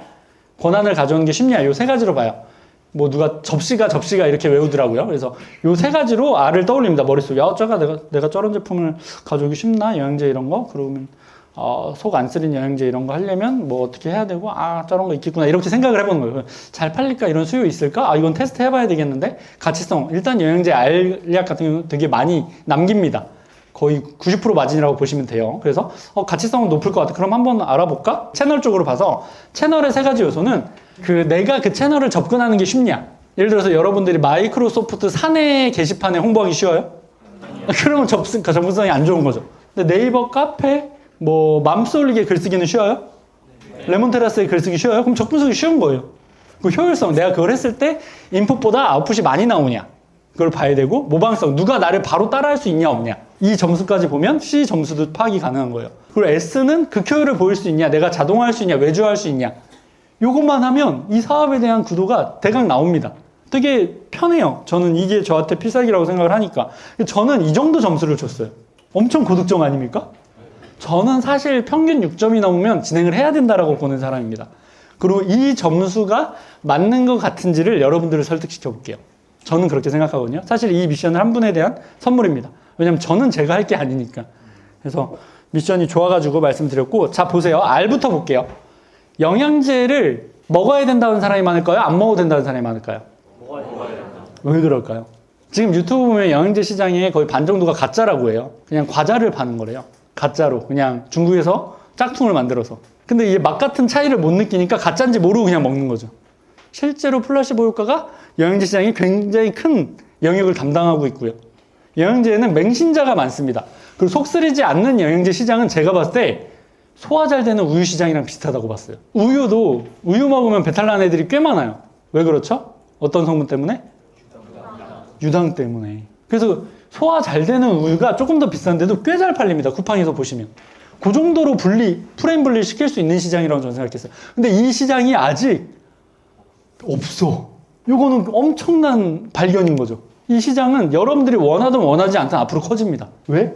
권한을 가져오는 게 쉽냐, 이 세 가지로 봐요. 뭐 누가 접시가 이렇게 외우더라고요. 그래서 이 세 가지로 R을 떠올립니다. 머릿속에. 내가 저런 제품을 가져오기 쉽나? 영양제 이런 거? 그러면 속 안 쓰린 영양제 이런 거 하려면 뭐 어떻게 해야 되고, 저런 거 있겠구나, 이렇게 생각을 해보는 거예요. 잘 팔릴까? 이런 수요 있을까? 이건 테스트 해봐야 되겠는데. 가치성, 일단 영양제 알약 같은 경우는 되게 많이 남깁니다. 거의 90% 마진이라고 보시면 돼요. 그래서 가치성은 높을 것 같아. 그럼 한번 알아볼까? 채널 쪽으로 봐서 채널의 세 가지 요소는 내가 그 채널을 접근하는 게 쉽냐. 예를 들어서 여러분들이 마이크로소프트 사내 게시판에 홍보하기 쉬워요? 그러면 접근성이 안 좋은 거죠. 근데 네이버 카페, 뭐 맘쏠리게 글쓰기는 쉬워요? 레몬테라스에 글쓰기 쉬워요? 그럼 접근성이 쉬운 거예요. 그 효율성, 내가 그걸 했을 때 인풋보다 아웃풋이 많이 나오냐, 그걸 봐야 되고, 모방성, 누가 나를 바로 따라할 수 있냐 없냐, 이 점수까지 보면 C 점수도 파악이 가능한 거예요. 그리고 S는 극효율을 보일 수 있냐, 내가 자동화할 수 있냐, 외주화할 수 있냐, 요것만 하면 이 사업에 대한 구도가 대강 나옵니다. 되게 편해요. 저는 이게 저한테 필살기라고 생각을 하니까. 저는 이 정도 점수를 줬어요. 엄청 고득점 아닙니까? 저는 사실 평균 6점이 넘으면 진행을 해야 된다라고 보는 사람입니다. 그리고 이 점수가 맞는 것 같은지를 여러분들을 설득시켜 볼게요. 저는 그렇게 생각하거든요. 사실 이 미션은 한 분에 대한 선물입니다. 왜냐면 저는 제가 할 게 아니니까. 그래서 미션이 좋아가지고 말씀드렸고, 자 보세요. R부터 볼게요. 영양제를 먹어야 된다는 사람이 많을까요? 안 먹어도 된다는 사람이 많을까요? 왜 그럴까요? 지금 유튜브 보면 영양제 시장의 거의 반 정도가 가짜라고 해요. 그냥 과자를 파는 거래요. 가짜로. 그냥 중국에서 짝퉁을 만들어서. 근데 이게 맛 같은 차이를 못 느끼니까 가짜인지 모르고 그냥 먹는 거죠. 실제로 플라시보 효과가 영양제 시장이 굉장히 큰 영역을 담당하고 있고요. 영양제에는 맹신자가 많습니다. 그리고 속 쓰리지 않는 영양제 시장은 제가 봤을 때 소화 잘 되는 우유 시장이랑 비슷하다고 봤어요. 우유도 우유 먹으면 배탈 나는 애들이 꽤 많아요. 왜 그렇죠? 어떤 성분 때문에? 유당 때문에. 그래서 소화 잘 되는 우유가 조금 더 비싼데도 꽤 잘 팔립니다. 쿠팡에서 보시면. 그 정도로 프레임 분리 시킬 수 있는 시장이라고 저는 생각했어요. 근데 이 시장이 아직 없어. 이거는 엄청난 발견인 거죠. 이 시장은 여러분들이 원하든 원하지 않든 앞으로 커집니다. 왜?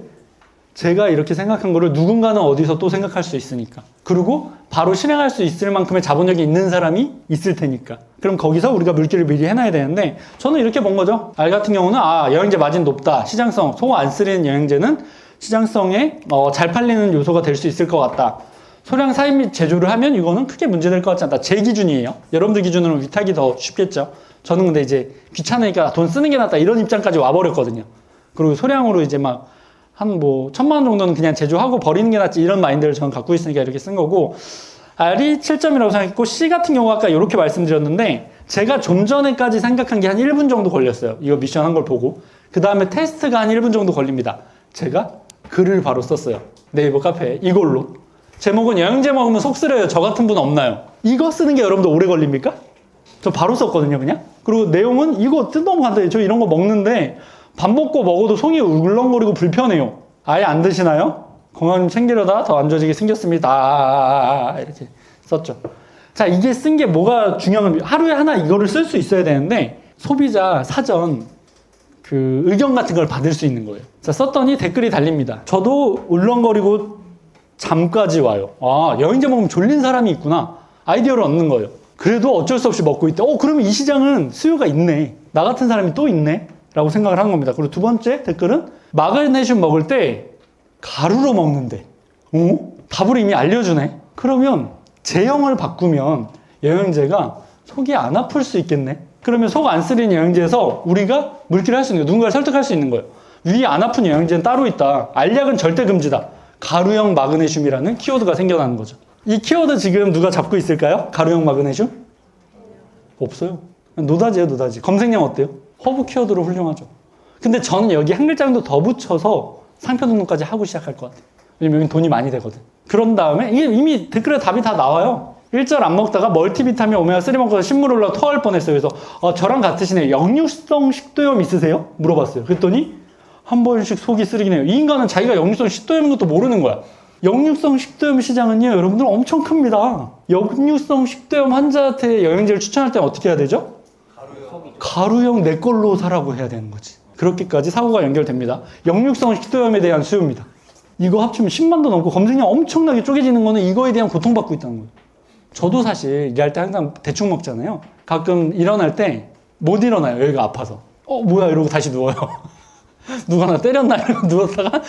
제가 이렇게 생각한 거를 누군가는 어디서 또 생각할 수 있으니까. 그리고 바로 실행할 수 있을 만큼의 자본력이 있는 사람이 있을 테니까. 그럼 거기서 우리가 물기를 미리 해놔야 되는데, 저는 이렇게 본 거죠. R 같은 경우는 영양제 마진 높다. 시장성, 속 안 쓰리는 영양제는 시장성에 잘 팔리는 요소가 될 수 있을 것 같다. 소량 사입 및 제조를 하면 이거는 크게 문제될 것 같지 않다. 제 기준이에요. 여러분들 기준으로는 위탁이 더 쉽겠죠. 저는 근데 이제 귀찮으니까 돈 쓰는 게 낫다, 이런 입장까지 와버렸거든요. 그리고 소량으로 이제 한 1,000만 원 정도는 그냥 제조하고 버리는 게 낫지, 이런 마인드를 저는 갖고 있으니까 이렇게 쓴 거고, R이 7점이라고 생각했고, C 같은 경우 아까 이렇게 말씀드렸는데, 제가 좀 전에까지 생각한 게 한 1분 정도 걸렸어요. 이거 미션 한 걸 보고. 그 다음에 테스트가 한 1분 정도 걸립니다. 제가 글을 바로 썼어요. 네이버 카페에. 이걸로. 제목은 영양제 먹으면 속 쓰려요. 저 같은 분 없나요? 이거 쓰는 게 여러분들 오래 걸립니까? 저 바로 썼거든요, 그냥. 그리고 내용은 이거 너무 간단해요. 저 이런 거 먹는데 밥 먹고 먹어도 속이 울렁거리고 불편해요. 아예 안 드시나요? 건강 좀 챙기려다 더 안 좋아지게 생겼습니다. 이렇게 썼죠. 자, 이게 쓴 게 뭐가 중요한, 하루에 하나 이거를 쓸 수 있어야 되는데, 소비자 사전 그 의견 같은 걸 받을 수 있는 거예요. 자, 썼더니 댓글이 달립니다. 저도 울렁거리고 잠까지 와요. 영양제 먹으면 졸린 사람이 있구나. 아이디어를 얻는 거예요. 그래도 어쩔 수 없이 먹고 있대. 그러면 이 시장은 수요가 있네. 나 같은 사람이 또 있네. 라고 생각을 하는 겁니다. 그리고 두 번째 댓글은 마그네슘 먹을 때 가루로 먹는데. 답을 이미 알려주네. 그러면 제형을 바꾸면 영양제가 속이 안 아플 수 있겠네. 그러면 속 안 쓰리는 영양제에서 우리가 물기를 할 수 있는 거예요. 누군가를 설득할 수 있는 거예요. 위 안 아픈 영양제는 따로 있다. 알약은 절대 금지다. 가루형 마그네슘이라는 키워드가 생겨나는 거죠. 이 키워드 지금 누가 잡고 있을까요? 가루형 마그네슘? 없어요. 노다지예요, 노다지. 검색량 어때요? 허브 키워드로 훌륭하죠. 근데 저는 여기 한 글자 정도 더 붙여서 상표 등록까지 하고 시작할 것 같아요. 왜냐면 여기 돈이 많이 되거든. 그런 다음에 이게 이미 댓글에 답이 다 나와요. 1절 안 먹다가 멀티비타민 오메가3 먹어서 신물 올라 토할 뻔했어요. 그래서 저랑 같으시네요. 역류성 식도염 있으세요? 물어봤어요. 그랬더니 한 번씩 속이 쓰리긴 해요. 이 인간은 자기가 역류성 식도염인 것도 모르는 거야. 역류성 식도염 시장은요, 여러분들 엄청 큽니다. 역류성 식도염 환자한테 영양제를 추천할 때는 어떻게 해야 되죠? 가루형 내 걸로 사라고 해야 되는 거지. 그렇게까지 사고가 연결됩니다. 역류성 식도염에 대한 수요입니다. 이거 합치면 10만도 넘고 검색량 엄청나게 쪼개지는 거는 이거에 대한 고통받고 있다는 거예요. 저도 사실 일할 때 항상 대충 먹잖아요. 가끔 일어날 때 못 일어나요. 여기가 아파서. 뭐야 이러고 다시 누워요. 누가 나 때렸나 이러고 누웠다가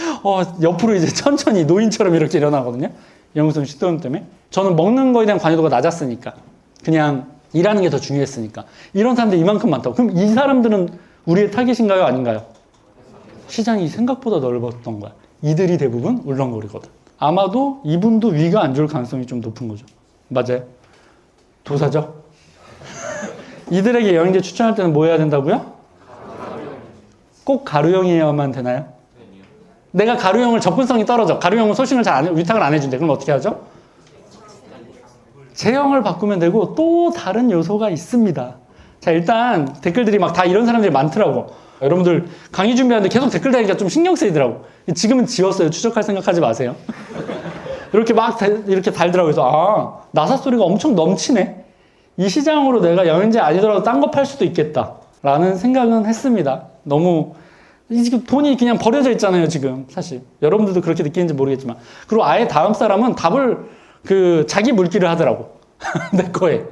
옆으로 이제 천천히 노인처럼 이렇게 일어나거든요. 역류성 식도염 때문에. 저는 먹는 거에 대한 관여도가 낮았으니까. 그냥 일하는 게 더 중요했으니까. 이런 사람들이 이만큼 많다고. 그럼 이 사람들은 우리의 타깃인가요? 아닌가요? 시장이 생각보다 넓었던 거야. 이들이 대부분 울렁거리거든. 아마도 이분도 위가 안 좋을 가능성이 좀 높은 거죠. 맞아요? 도사죠? 이들에게 영양제 추천할 때는 뭐 해야 된다고요? 꼭 가루형이어야만 되나요? 내가 가루형을 접근성이 떨어져. 가루형은 소싱을 위탁을 안 해준대. 그럼 어떻게 하죠? 제형을 바꾸면 되고 또 다른 요소가 있습니다. 자, 일단 댓글들이 막 다 이런 사람들이 많더라고. 여러분들 강의 준비하는데 계속 댓글 다니까 좀 신경 쓰이더라고. 지금은 지웠어요. 추적할 생각하지 마세요. 이렇게 막 이렇게 달더라고요. 그래서 나사 소리가 엄청 넘치네. 이 시장으로 내가 영양제 아니더라도 딴 거 팔 수도 있겠다 라는 생각은 했습니다. 너무 지금 돈이 그냥 버려져 있잖아요. 지금 사실 여러분들도 그렇게 느끼는지 모르겠지만. 그리고 아예 다음 사람은 답을 자기 물기를 하더라고. 내 거에.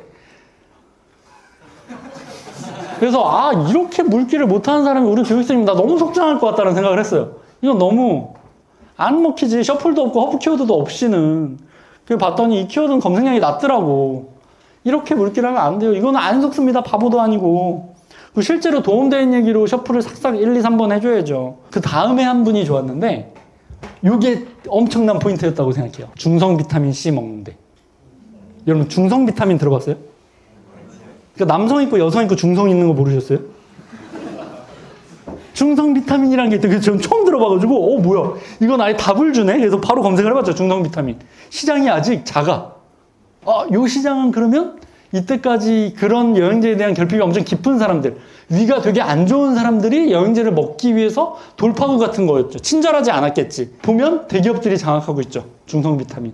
그래서 이렇게 물기를 못하는 사람이 우리 교육생님 나 너무 속상할 것 같다는 생각을 했어요. 이건 너무 안 먹히지. 셔플도 없고 허브 키워드도 없이는. 봤더니 이 키워드는 검색량이 낮더라고. 이렇게 물기를 하면 안 돼요. 이거는 안 속습니다. 바보도 아니고. 실제로 도움되는 얘기로 셔플을 싹싹 1, 2, 3번 해줘야죠. 그 다음에 한 분이 좋았는데 이게 엄청난 포인트였다고 생각해요. 중성 비타민 C 먹는데. 여러분 중성 비타민 들어봤어요? 그러니까 남성 있고 여성 있고 중성 있는 거 모르셨어요? 중성 비타민이라는 게 있대. 그래서 저는 처음 들어봐가지고 뭐야 이건 아예 답을 주네. 그래서 바로 검색을 해봤죠. 중성 비타민. 시장이 아직 작아. 요 시장은 그러면 이때까지 그런 영양제에 대한 결핍이 엄청 깊은 사람들, 위가 되게 안 좋은 사람들이 영양제를 먹기 위해서 돌파구 같은 거였죠. 친절하지 않았겠지. 보면 대기업들이 장악하고 있죠. 중성 비타민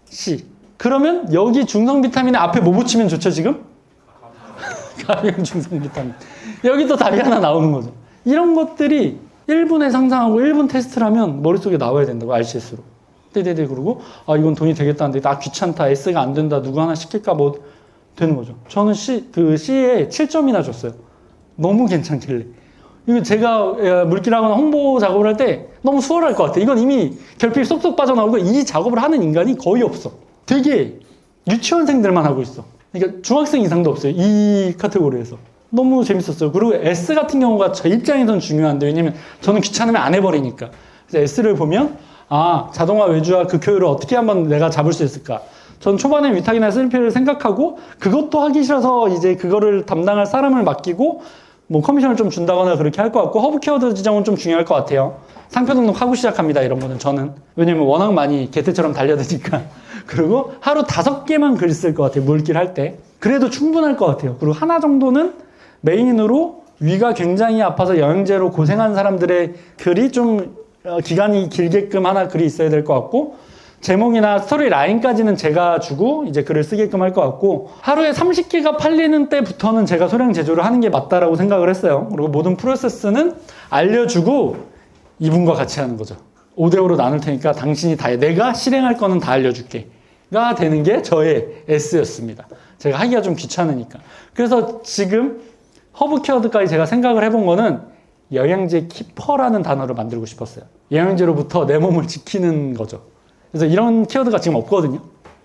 C. 그러면 여기 중성 비타민의 앞에 뭐 붙이면 좋죠 지금? 가령 중성 비타민. 여기 또 답이 하나 나오는 거죠. 이런 것들이 1분에 상상하고 1분 테스트를 하면 머릿속에 나와야 된다고 RCS로. 떼떼떼 그러고 이건 돈이 되겠다는데 귀찮다. S가 안 된다. 누구 하나 시킬까 뭐 되는 거죠. 저는 C에 7점이나 줬어요. 너무 괜찮길래. 이거 제가 물기라거나 홍보 작업을 할 때 너무 수월할 것 같아. 이건 이미 결핍 쏙쏙 빠져나오고 이 작업을 하는 인간이 거의 없어. 되게 유치원생들만 하고 있어. 그러니까 중학생 이상도 없어요. 이 카테고리에서. 너무 재밌었어요. 그리고 S 같은 경우가 저 입장에선 중요한데 왜냐면 저는 귀찮으면 안 해버리니까. 그래서 S를 보면 자동화 외주화 그 효율을 어떻게 한번 내가 잡을 수 있을까. 전 초반에 위탁이나 SNP를 생각하고 그것도 하기 싫어서 이제 그거를 담당할 사람을 맡기고 뭐 커미션을 좀 준다거나 그렇게 할 것 같고 허브 키워드 지정은 좀 중요할 것 같아요. 상표 등록하고 시작합니다. 이런 거는 저는. 왜냐면 워낙 많이 개태처럼 달려드니까. 그리고 하루 5개만 글 쓸 것 같아요. 물길 할 때. 그래도 충분할 것 같아요. 그리고 하나 정도는 메인으로 위가 굉장히 아파서 영양제로 고생한 사람들의 글이 좀 기간이 길게끔 하나 글이 있어야 될 것 같고 제목이나 스토리 라인까지는 제가 주고 이제 글을 쓰게끔 할 것 같고 하루에 30개가 팔리는 때부터는 제가 소량 제조를 하는 게 맞다라고 생각을 했어요. 그리고 모든 프로세스는 알려주고 이분과 같이 하는 거죠. 5대5로 나눌 테니까 당신이 다 해. 내가 실행할 거는 다 알려줄게. 가 되는 게 저의 S였습니다. 제가 하기가 좀 귀찮으니까. 그래서 지금 허브 키워드까지 제가 생각을 해본 거는 영양제 키퍼라는 단어를 만들고 싶었어요. 영양제로부터 내 몸을 지키는 거죠. 그래서 이런 키워드가 지금 없거든요.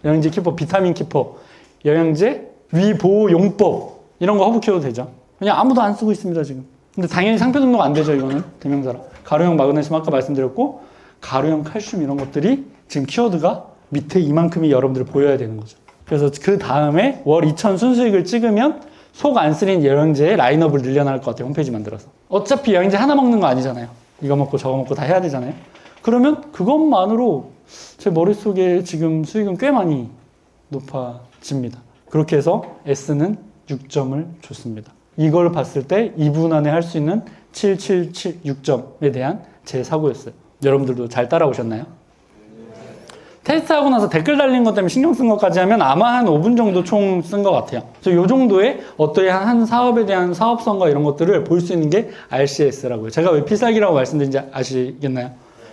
영양제 키퍼, 비타민 키퍼, 영양제 위보호 용법 이런 거 허브 키워드 되죠. 그냥 아무도 안 쓰고 있습니다 지금. 근데 당연히 상표 등록 안 되죠. 이거는 대명사라. 가루형 마그네슘 아까 말씀드렸고 가루형 칼슘 이런 것들이 지금 키워드가 밑에 이만큼이 여러분들 보여야 되는 거죠. 그래서 그 다음에 월 2천 순수익을 찍으면 속 안 쓰린 영양제의 라인업을 늘려나갈 것 같아요. 홈페이지 만들어서. 어차피 영양제 하나 먹는 거 아니잖아요. 이거 먹고 저거 먹고 다 해야 되잖아요. 그러면 그것만으로 제 머릿속에 지금 수익은 꽤 많이 높아집니다. 그렇게 해서 S는 6점을 줬습니다. 이걸 봤을 때 2분 안에 할 수 있는 7776점에 대한 제 사고였어요. 여러분들도 잘 따라오셨나요? 테스트하고 나서 댓글 달린 것 때문에 신경 쓴 것까지 하면 아마 한 5분 정도 총 쓴 것 같아요. 그래서 이 정도의 어떠한 한 사업에 대한 사업성과 이런 것들을 볼 수 있는 게 RCS라고요. 제가 왜 필살기라고 말씀드린지 아시겠나요?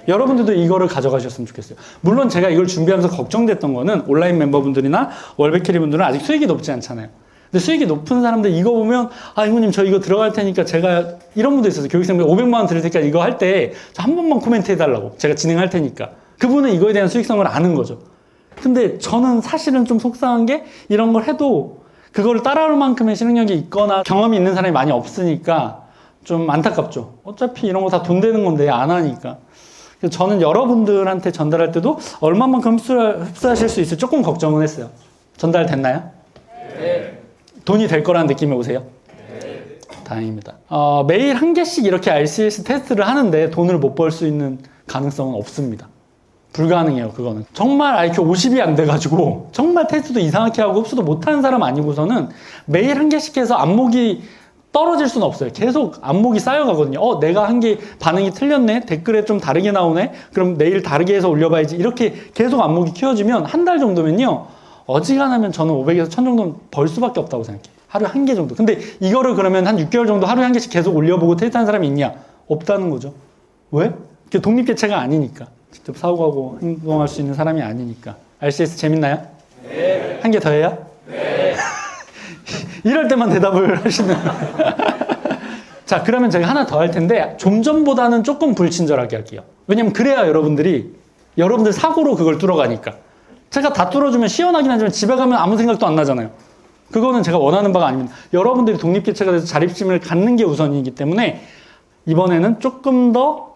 여러분들도 이거를 가져가셨으면 좋겠어요. 물론 제가 이걸 준비하면서 걱정됐던 거는 온라인 멤버분들이나 월백캐리 분들은 아직 수익이 높지 않잖아요. 근데 수익이 높은 사람들 이거 보면 아 이모님 저 이거 들어갈 테니까 제가 이런 분도 있었어요. 교육생들 500만 원 드릴 테니까 이거 할 때 저 한 번만 코멘트 해달라고 제가 진행할 테니까. 그분은 이거에 대한 수익성을 아는 거죠. 근데 저는 사실은 좀 속상한 게 이런 걸 해도 그거를 따라올 만큼의 실행력이 있거나 경험이 있는 사람이 많이 없으니까 좀 안타깝죠. 어차피 이런 거 다 돈 되는 건데 안 하니까. 그래서 저는 여러분들한테 전달할 때도 얼마만큼 흡수하실 수 있을지 조금 걱정은 했어요. 전달됐나요? 네. 돈이 될 거라는 느낌이 오세요? 네. 다행입니다. 매일 한 개씩 이렇게 RCS 테스트를 하는데 돈을 못 벌 수 있는 가능성은 없습니다. 불가능해요, 그거는. 정말 IQ 50이 안 돼가지고, 정말 테스트도 이상하게 하고 흡수도 못하는 사람 아니고서는 매일 한 개씩 해서 안목이 떨어질 수는 없어요. 계속 안목이 쌓여가거든요. 내가 한 게 반응이 틀렸네? 댓글에 좀 다르게 나오네? 그럼 내일 다르게 해서 올려봐야지. 이렇게 계속 안목이 키워지면 한 달 정도면요. 어지간하면 저는 500에서 1000 정도는 벌 수밖에 없다고 생각해요. 하루에 한 개 정도. 근데 이거를 그러면 한 6개월 정도 하루에 한 개씩 계속 올려보고 테스트하는 사람이 있냐? 없다는 거죠. 왜? 그게 독립개체가 아니니까. 직접 사고하고 행동할 수 있는 사람이 아니니까. RCS 재밌나요? 네. 한 개 더 해요? 네. 이럴 때만 대답을 하시는. 자, 그러면 제가 하나 더 할 텐데 좀 전보다는 조금 불친절하게 할게요. 왜냐면 그래야 여러분들 사고로 그걸 뚫어가니까. 제가 다 뚫어주면 시원하긴 하지만 집에 가면 아무 생각도 안 나잖아요. 그거는 제가 원하는 바가 아닙니다. 여러분들이 독립개체가 돼서 자립심을 갖는 게 우선이기 때문에 이번에는 조금 더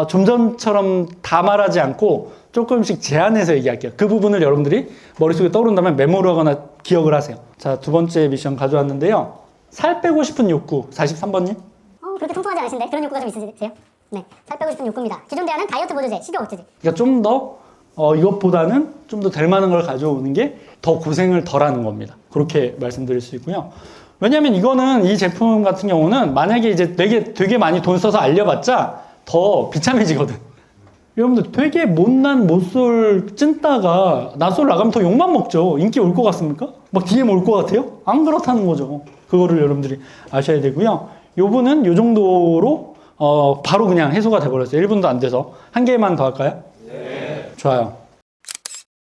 좀 전처럼 다 말하지 않고 조금씩 제한해서 얘기할게요. 그 부분을 여러분들이 머릿속에 떠오른다면 메모를 하거나 기억을 하세요. 자, 두 번째 미션 가져왔는데요. 살 빼고 싶은 욕구, 43번님. 그렇게 통통하지 않으신데 그런 욕구가 좀 있으세요? 네, 살 빼고 싶은 욕구입니다. 기존 대안은 다이어트 보조제, 식욕 억제제. 그러니까 좀 더 이것보다는 좀 더 될 만한 걸 가져오는 게 더 고생을 덜 하는 겁니다. 그렇게 말씀드릴 수 있고요. 왜냐하면 이거는 이 제품 같은 경우는 만약에 이제 되게 많이 돈 써서 알려봤자 더 비참해지거든. 여러분들 되게 못난 못쏠 찐따가 낯설 나가면 더 욕만 먹죠. 인기 올 것 같습니까? 막 DM 올 것 같아요? 안 그렇다는 거죠. 그거를 여러분들이 아셔야 되고요. 요분은 요 정도로 바로 그냥 해소가 돼버렸어요. 1분도 안 돼서. 한 개만 더 할까요? 네. 좋아요.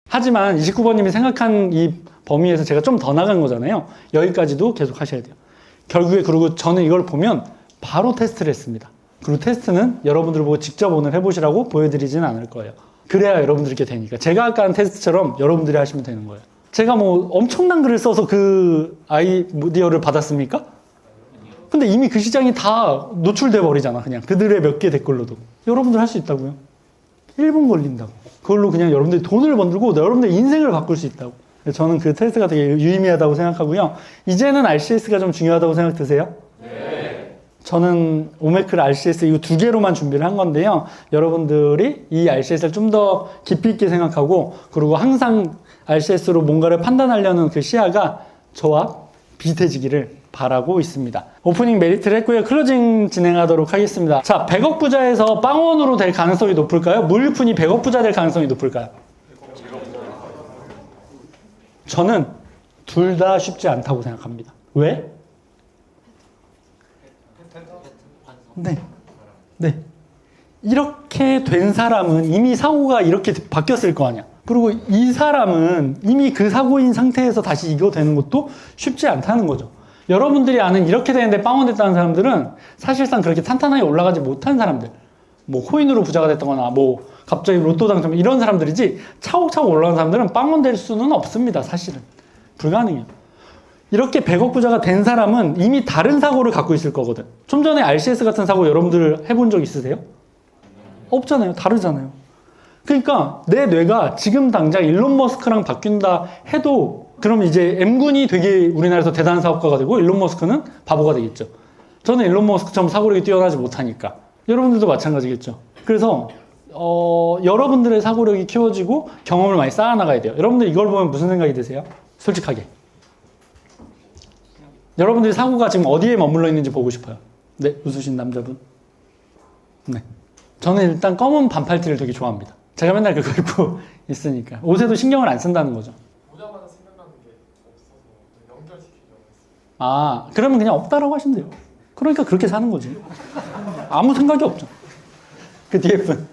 하지만 29번님이 생각한 이 범위에서 제가 좀 더 나간 거잖아요. 여기까지도 계속 하셔야 돼요. 결국에 그리고 저는 이걸 보면 바로 테스트를 했습니다. 그리고 테스트는 여러분들 보고 직접 오늘 해보시라고 보여드리지는 않을 거예요. 그래야 여러분들께 되니까. 제가 아까 한 테스트처럼 여러분들이 하시면 되는 거예요. 제가 뭐 엄청난 글을 써서 그 아이디어를 받았습니까? 근데 이미 그 시장이 다 노출돼 버리잖아. 그냥 그들의 몇 개 댓글로도. 여러분들 할 수 있다고요. 1분 걸린다고. 그걸로 그냥 여러분들이 돈을 번들고 여러분들 인생을 바꿀 수 있다고. 저는 그 테스트가 되게 유의미하다고 생각하고요. 이제는 RCS가 좀 중요하다고 생각 드세요? 네. 저는 오메클 RCS 이거 2개로만 준비를 한 건데요. 여러분들이 이 RCS를 좀 더 깊이 있게 생각하고 그리고 항상 RCS로 뭔가를 판단하려는 그 시야가 저와 비슷해지기를 바라고 있습니다. 오프닝 메리트를 했고요. 클로징 진행하도록 하겠습니다. 자, 100억 부자에서 빵원으로 될 가능성이 높을까요? 물류푼이 100억 부자 될 가능성이 높을까요? 저는 둘 다 쉽지 않다고 생각합니다. 왜? 네. 이렇게 된 사람은 이미 사고가 이렇게 바뀌었을 거 아니야. 그리고 이 사람은 이미 그 사고인 상태에서 다시 이거 되는 것도 쉽지 않다는 거죠. 여러분들이 아는 이렇게 되는데 빵원 됐다는 사람들은 사실상 그렇게 탄탄하게 올라가지 못한 사람들. 뭐 코인으로 부자가 됐다거나 뭐 갑자기 로또 당첨 이런 사람들이지 차곡차곡 올라간 사람들은 빵원 될 수는 없습니다. 사실은. 불가능해요. 이렇게 100억 부자가 된 사람은 이미 다른 사고를 갖고 있을 거거든. 좀 전에 RCS 같은 사고 여러분들 해본 적 있으세요? 없잖아요. 다르잖아요. 그러니까 내 뇌가 지금 당장 일론 머스크랑 바뀐다 해도 그럼 이제 M군이 되게 우리나라에서 대단한 사업가가 되고 일론 머스크는 바보가 되겠죠. 저는 일론 머스크처럼 사고력이 뛰어나지 못하니까. 여러분들도 마찬가지겠죠. 그래서 여러분들의 사고력이 키워지고 경험을 많이 쌓아나가야 돼요. 여러분들 이걸 보면 무슨 생각이 드세요? 솔직하게. 여러분들이 사고가 지금 어디에 머물러 있는지 보고 싶어요. 네, 웃으신 남자분. 네. 저는 일단 검은 반팔티를 되게 좋아합니다. 제가 맨날 그거 입고 있으니까. 옷에도 신경을 안 쓴다는 거죠. 보자마자 생각나는 게 없어서 연결시키려고 했어요. 아, 그러면 그냥 없다라고 하시면 돼요. 그러니까 그렇게 사는 거지. 아무 생각이 없죠. 그 뒤에 분. 그냥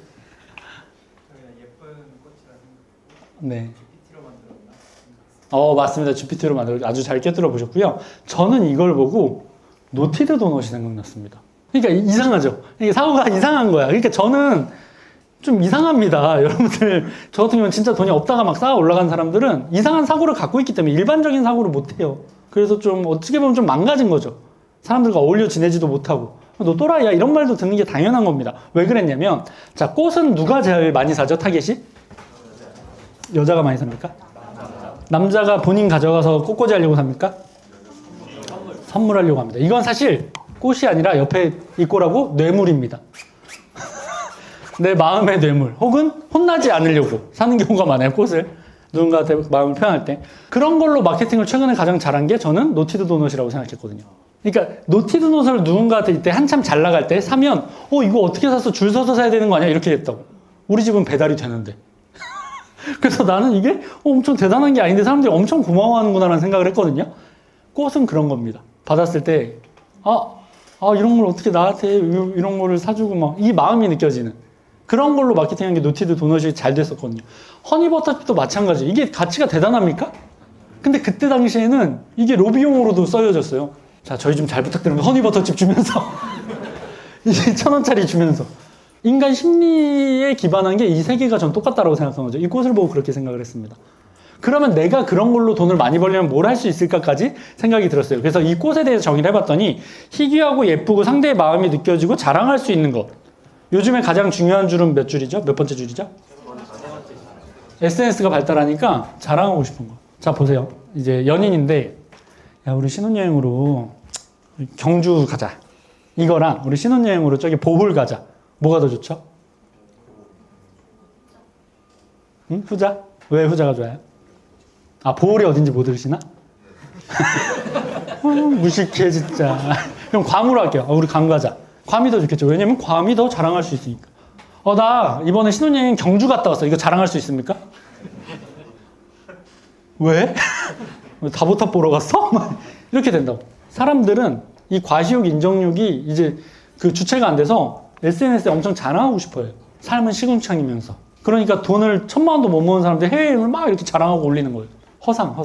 예쁜 꽃이라 생각하고 네. GPT로 만들었나? 맞습니다. GPT로 만들어 아주 잘 꿰뚫어 보셨고요. 저는 이걸 보고 노티드 도넛이 생각났습니다. 그러니까 이상하죠. 이게 사고가 이상한 거야. 그러니까 저는 좀 이상합니다. 여러분들, 저 같은 경우는 진짜 돈이 없다가 막 쌓아 올라간 사람들은 이상한 사고를 갖고 있기 때문에 일반적인 사고를 못 해요. 그래서 좀 어떻게 보면 좀 망가진 거죠. 사람들과 어울려 지내지도 못하고. 너 또라이야 이런 말도 듣는 게 당연한 겁니다. 왜 그랬냐면, 자, 꽃은 누가 제일 많이 사죠? 타겟이? 여자가 많이 삽니까? 남자가 본인 가져가서 꽃꽂이 하려고 삽니까? 선물하려고 합니다. 이건 사실 꽃이 아니라 옆에 이 꼴하고 뇌물입니다. 내 마음의 뇌물 혹은 혼나지 않으려고 사는 경우가 많아요. 꽃을 누군가한테 마음을 표현할 때. 그런 걸로 마케팅을 최근에 가장 잘한 게 저는 노티드 도넛이라고 생각했거든요. 그러니까 노티드 도넛을 누군가한테 이때 한참 잘 나갈 때 사면 이거 어떻게 샀어? 줄 서서 사야 되는 거 아니야? 이렇게 했다고. 우리 집은 배달이 되는데. 그래서 나는 이게 엄청 대단한 게 아닌데 사람들이 엄청 고마워하는구나라는 생각을 했거든요. 꽃은 그런 겁니다. 받았을 때 이런 걸 어떻게 나한테 이런 거를 사주고 막 이 마음이 느껴지는 그런 걸로 마케팅한 게 노티드 도넛이 잘 됐었거든요. 허니버터칩도 마찬가지. 이게 가치가 대단합니까? 근데 그때 당시에는 이게 로비용으로도 써여졌어요. 자, 저희 좀 잘 부탁드립니다. 허니버터칩 주면서 이게 1,000원짜리 주면서 인간 심리에 기반한 게 이 세 개가 전 똑같다라고 생각한 거죠. 이 꽃을 보고 그렇게 생각을 했습니다. 그러면 내가 그런 걸로 돈을 많이 벌려면 뭘 할 수 있을까까지 생각이 들었어요. 그래서 이 꽃에 대해서 정의를 해봤더니 희귀하고 예쁘고 상대의 마음이 느껴지고 자랑할 수 있는 것. 요즘에 가장 중요한 줄은 몇 줄이죠? 몇 번째 줄이죠? SNS가 발달하니까 자랑하고 싶은 거. 자, 보세요. 이제 연인인데 야, 우리 신혼여행으로 경주 가자. 이거랑 우리 신혼여행으로 저기 보홀 가자. 뭐가 더 좋죠? 응? 후자? 왜 후자가 좋아요? 보홀이 어딘지 못 들으시나? 무식해 진짜. 그럼 괌으로 할게요. 우리 괌 가자. 괌이 더 좋겠죠. 왜냐면 괌이 더 자랑할 수 있으니까. 나 이번에 신혼여행 경주 갔다 왔어. 이거 자랑할 수 있습니까? 왜? 다보탑 보러 갔어? 이렇게 된다고. 사람들은 이 과시욕, 인정욕이 이제 그 주체가 안 돼서 SNS에 엄청 자랑하고 싶어요. 삶은 시궁창이면서. 그러니까 돈을 1,000만 원도 못 모은 사람들 해외여행을 막 이렇게 자랑하고 올리는 거예요. 허상,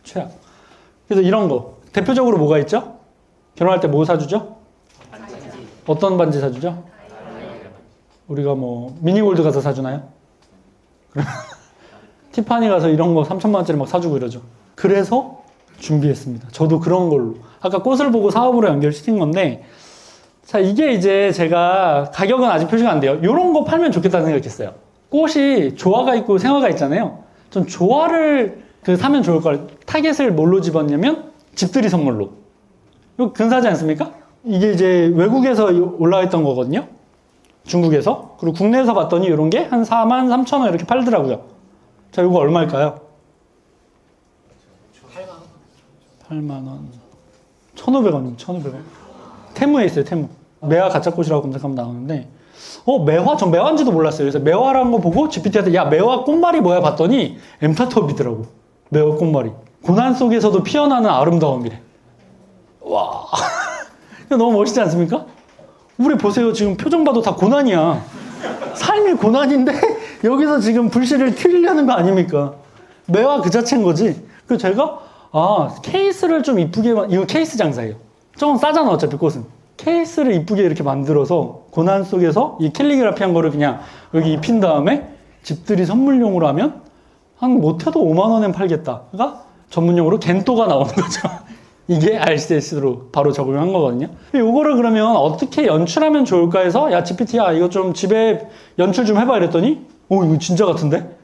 최악. 그래서 이런 거. 대표적으로 뭐가 있죠? 결혼할 때 뭐 사주죠? 어떤 반지 사주죠? 우리가 미니골드 가서 사주나요? 티파니 가서 이런 거 3,000만 원짜리 막 사주고 이러죠. 그래서 준비했습니다. 저도 그런 걸로. 아까 꽃을 보고 사업으로 연결시킨 건데, 자, 이게 이제 제가 가격은 아직 표시가 안 돼요. 이런 거 팔면 좋겠다는 생각했어요. 꽃이 조화가 있고 생화가 있잖아요. 전 조화를 사면 좋을 걸. 타겟을 뭘로 집었냐면 집들이 선물로. 이거 근사하지 않습니까? 이게 이제 외국에서 올라와 있던 거거든요. 중국에서. 그리고 국내에서 봤더니 이런 게 한 43,000원 이렇게 팔더라고요. 자, 이거 얼마일까요? 8만 원. 1,500원입니다. 1,500원. 테무에 있어요, 테무. 매화 가짜꽃이라고 검색하면 나오는데, 매화? 전 매화인지도 몰랐어요. 그래서 매화라는 거 보고 GPT한테, 야, 매화 꽃말이 뭐야? 봤더니, 엠타톱이더라고. 매화 꽃말이. 고난 속에서도 피어나는 아름다움이래. 와. 너무 멋있지 않습니까? 우리 보세요. 지금 표정 봐도 다 고난이야. 삶이 고난인데, 여기서 지금 불씨를 틀리려는 거 아닙니까? 매화 그 자체인 거지. 그래서 제가, 케이스를 좀 이쁘게, 이거 케이스 장사예요. 조금 싸잖아, 어차피 꽃은. 케이스를 이쁘게 이렇게 만들어서 고난 속에서 이 캘리그라피한 거를 그냥 여기 입힌 다음에 집들이 선물용으로 하면 한 못해도 5만 원엔 팔겠다가 전문용어로 겐또가 나오는 거죠. 이게 RCS로 바로 적용한 거거든요. 이거를 그러면 어떻게 연출하면 좋을까 해서 야, GPT야, 이거 좀 집에 연출 좀 해봐 이랬더니 이거 진짜 같은데?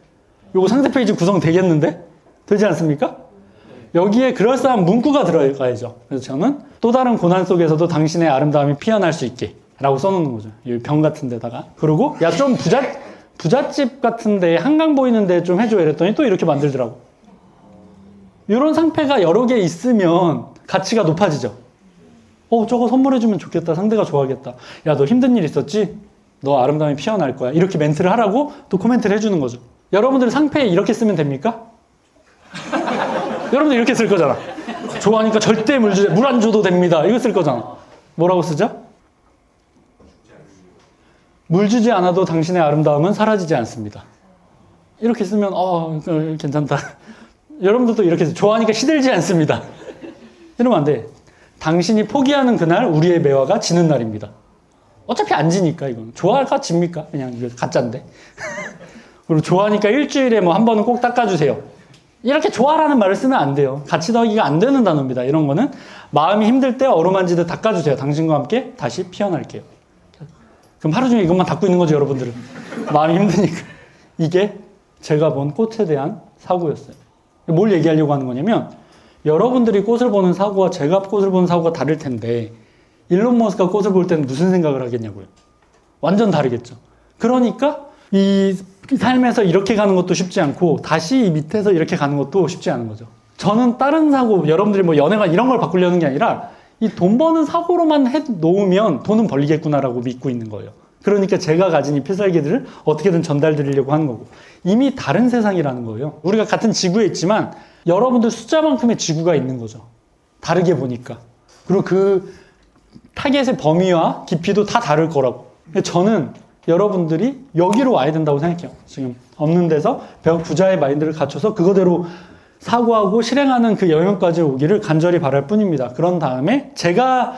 이거 상세 페이지 구성되겠는데? 되지 않습니까? 여기에 그럴싸한 문구가 들어가야죠. 그래서 저는 또 다른 고난 속에서도 당신의 아름다움이 피어날 수 있게 라고 써놓는 거죠. 이 병 같은 데다가. 그리고 야, 좀 부잣집 같은 데 한강 보이는 데 좀 해줘 이랬더니 또 이렇게 만들더라고. 이런 상패가 여러 개 있으면 가치가 높아지죠. 저거 선물해주면 좋겠다. 상대가 좋아하겠다. 야, 너 힘든 일 있었지? 너 아름다움이 피어날 거야. 이렇게 멘트를 하라고 또 코멘트를 해주는 거죠. 여러분들 상패에 이렇게 쓰면 됩니까? 여러분들 이렇게 쓸 거잖아. 좋아하니까 절대 물 안 줘도 됩니다. 이거 쓸 거잖아. 뭐라고 쓰죠? 물 주지 않아도 당신의 아름다움은 사라지지 않습니다. 이렇게 쓰면 괜찮다. 여러분들도 이렇게 좋아하니까 시들지 않습니다. 이러면 안 돼. 당신이 포기하는 그날 우리의 매화가 지는 날입니다. 어차피 안 지니까 이건. 좋아할까 집니까? 그냥 이거 가짜인데. 그리고 좋아하니까 일주일에 뭐 한 번은 꼭 닦아주세요. 이렇게 좋아라는 말을 쓰면 안 돼요. 같이 더하기가 안 되는 단어입니다. 이런 거는 마음이 힘들 때 어루만지듯 닦아주세요. 당신과 함께 다시 피어날게요. 그럼 하루 종일 이것만 닦고 있는 거죠, 여러분들은. 마음이 힘드니까. 이게 제가 본 꽃에 대한 사고였어요. 뭘 얘기하려고 하는 거냐면 여러분들이 꽃을 보는 사고와 제가 꽃을 보는 사고가 다를 텐데 일론 머스크가 꽃을 볼 때는 무슨 생각을 하겠냐고요. 완전 다르겠죠. 그러니까 이 삶에서 이렇게 가는 것도 쉽지 않고 다시 이 밑에서 이렇게 가는 것도 쉽지 않은 거죠. 저는 다른 사고, 여러분들이 뭐 연애관 이런 걸 바꾸려는 게 아니라 이 돈 버는 사고로만 해 놓으면 돈은 벌리겠구나라고 믿고 있는 거예요. 그러니까 제가 가진 이 필살기들을 어떻게든 전달드리려고 하는 거고 이미 다른 세상이라는 거예요. 우리가 같은 지구에 있지만 여러분들 숫자만큼의 지구가 있는 거죠. 다르게 보니까. 그리고 그 타겟의 범위와 깊이도 다 다를 거라고. 저는 여러분들이 여기로 와야 된다고 생각해요. 지금 없는 데서 부자의 마인드를 갖춰서 그거대로 사고하고 실행하는 그 영역까지 오기를 간절히 바랄 뿐입니다. 그런 다음에 제가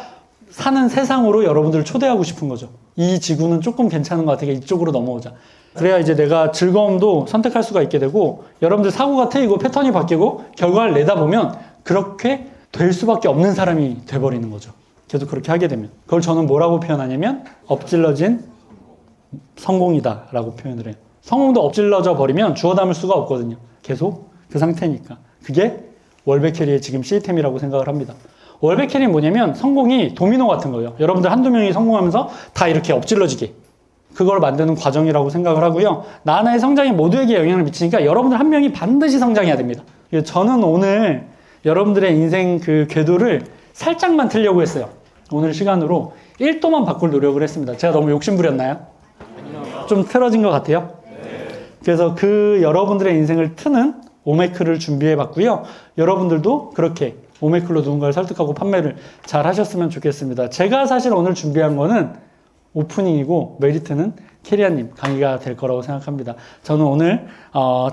사는 세상으로 여러분들을 초대하고 싶은 거죠. 이 지구는 조금 괜찮은 것 같으니까 이쪽으로 넘어오자. 그래야 이제 내가 즐거움도 선택할 수가 있게 되고 여러분들 사고가 트이고 패턴이 바뀌고 결과를 내다보면 그렇게 될 수밖에 없는 사람이 돼버리는 거죠. 계속 그렇게 하게 되면. 그걸 저는 뭐라고 표현하냐면 엎질러진 성공이다 라고 표현을 해요. 성공도 엎질러져 버리면 주워 담을 수가 없거든요. 계속 그 상태니까. 그게 월백캐리의 지금 시스템이라고 생각을 합니다. 월백캐리는 뭐냐면 성공이 도미노 같은 거예요. 여러분들 한두 명이 성공하면서 다 이렇게 엎질러지게 그걸 만드는 과정이라고 생각을 하고요. 나 하나의 성장이 모두에게 영향을 미치니까 여러분들 한 명이 반드시 성장해야 됩니다. 저는 오늘 여러분들의 인생 그 궤도를 살짝만 틀려고 했어요. 오늘 시간으로 1도만 바꿀 노력을 했습니다. 제가 너무 욕심부렸나요? 좀 틀어진 것 같아요? 그래서 그 여러분들의 인생을 트는 오메클을 준비해 봤고요. 여러분들도 그렇게 오메클로 누군가를 설득하고 판매를 잘 하셨으면 좋겠습니다. 제가 사실 오늘 준비한 거는 오프닝이고 메리트는 캐리아님 강의가 될 거라고 생각합니다. 저는 오늘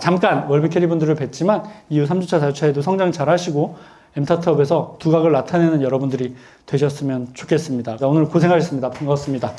잠깐 월백캐리 분들을 뵀지만 이후 3주차, 4주차에도 성장 잘 하시고 엠타트업에서 두각을 나타내는 여러분들이 되셨으면 좋겠습니다. 오늘 고생하셨습니다. 반갑습니다.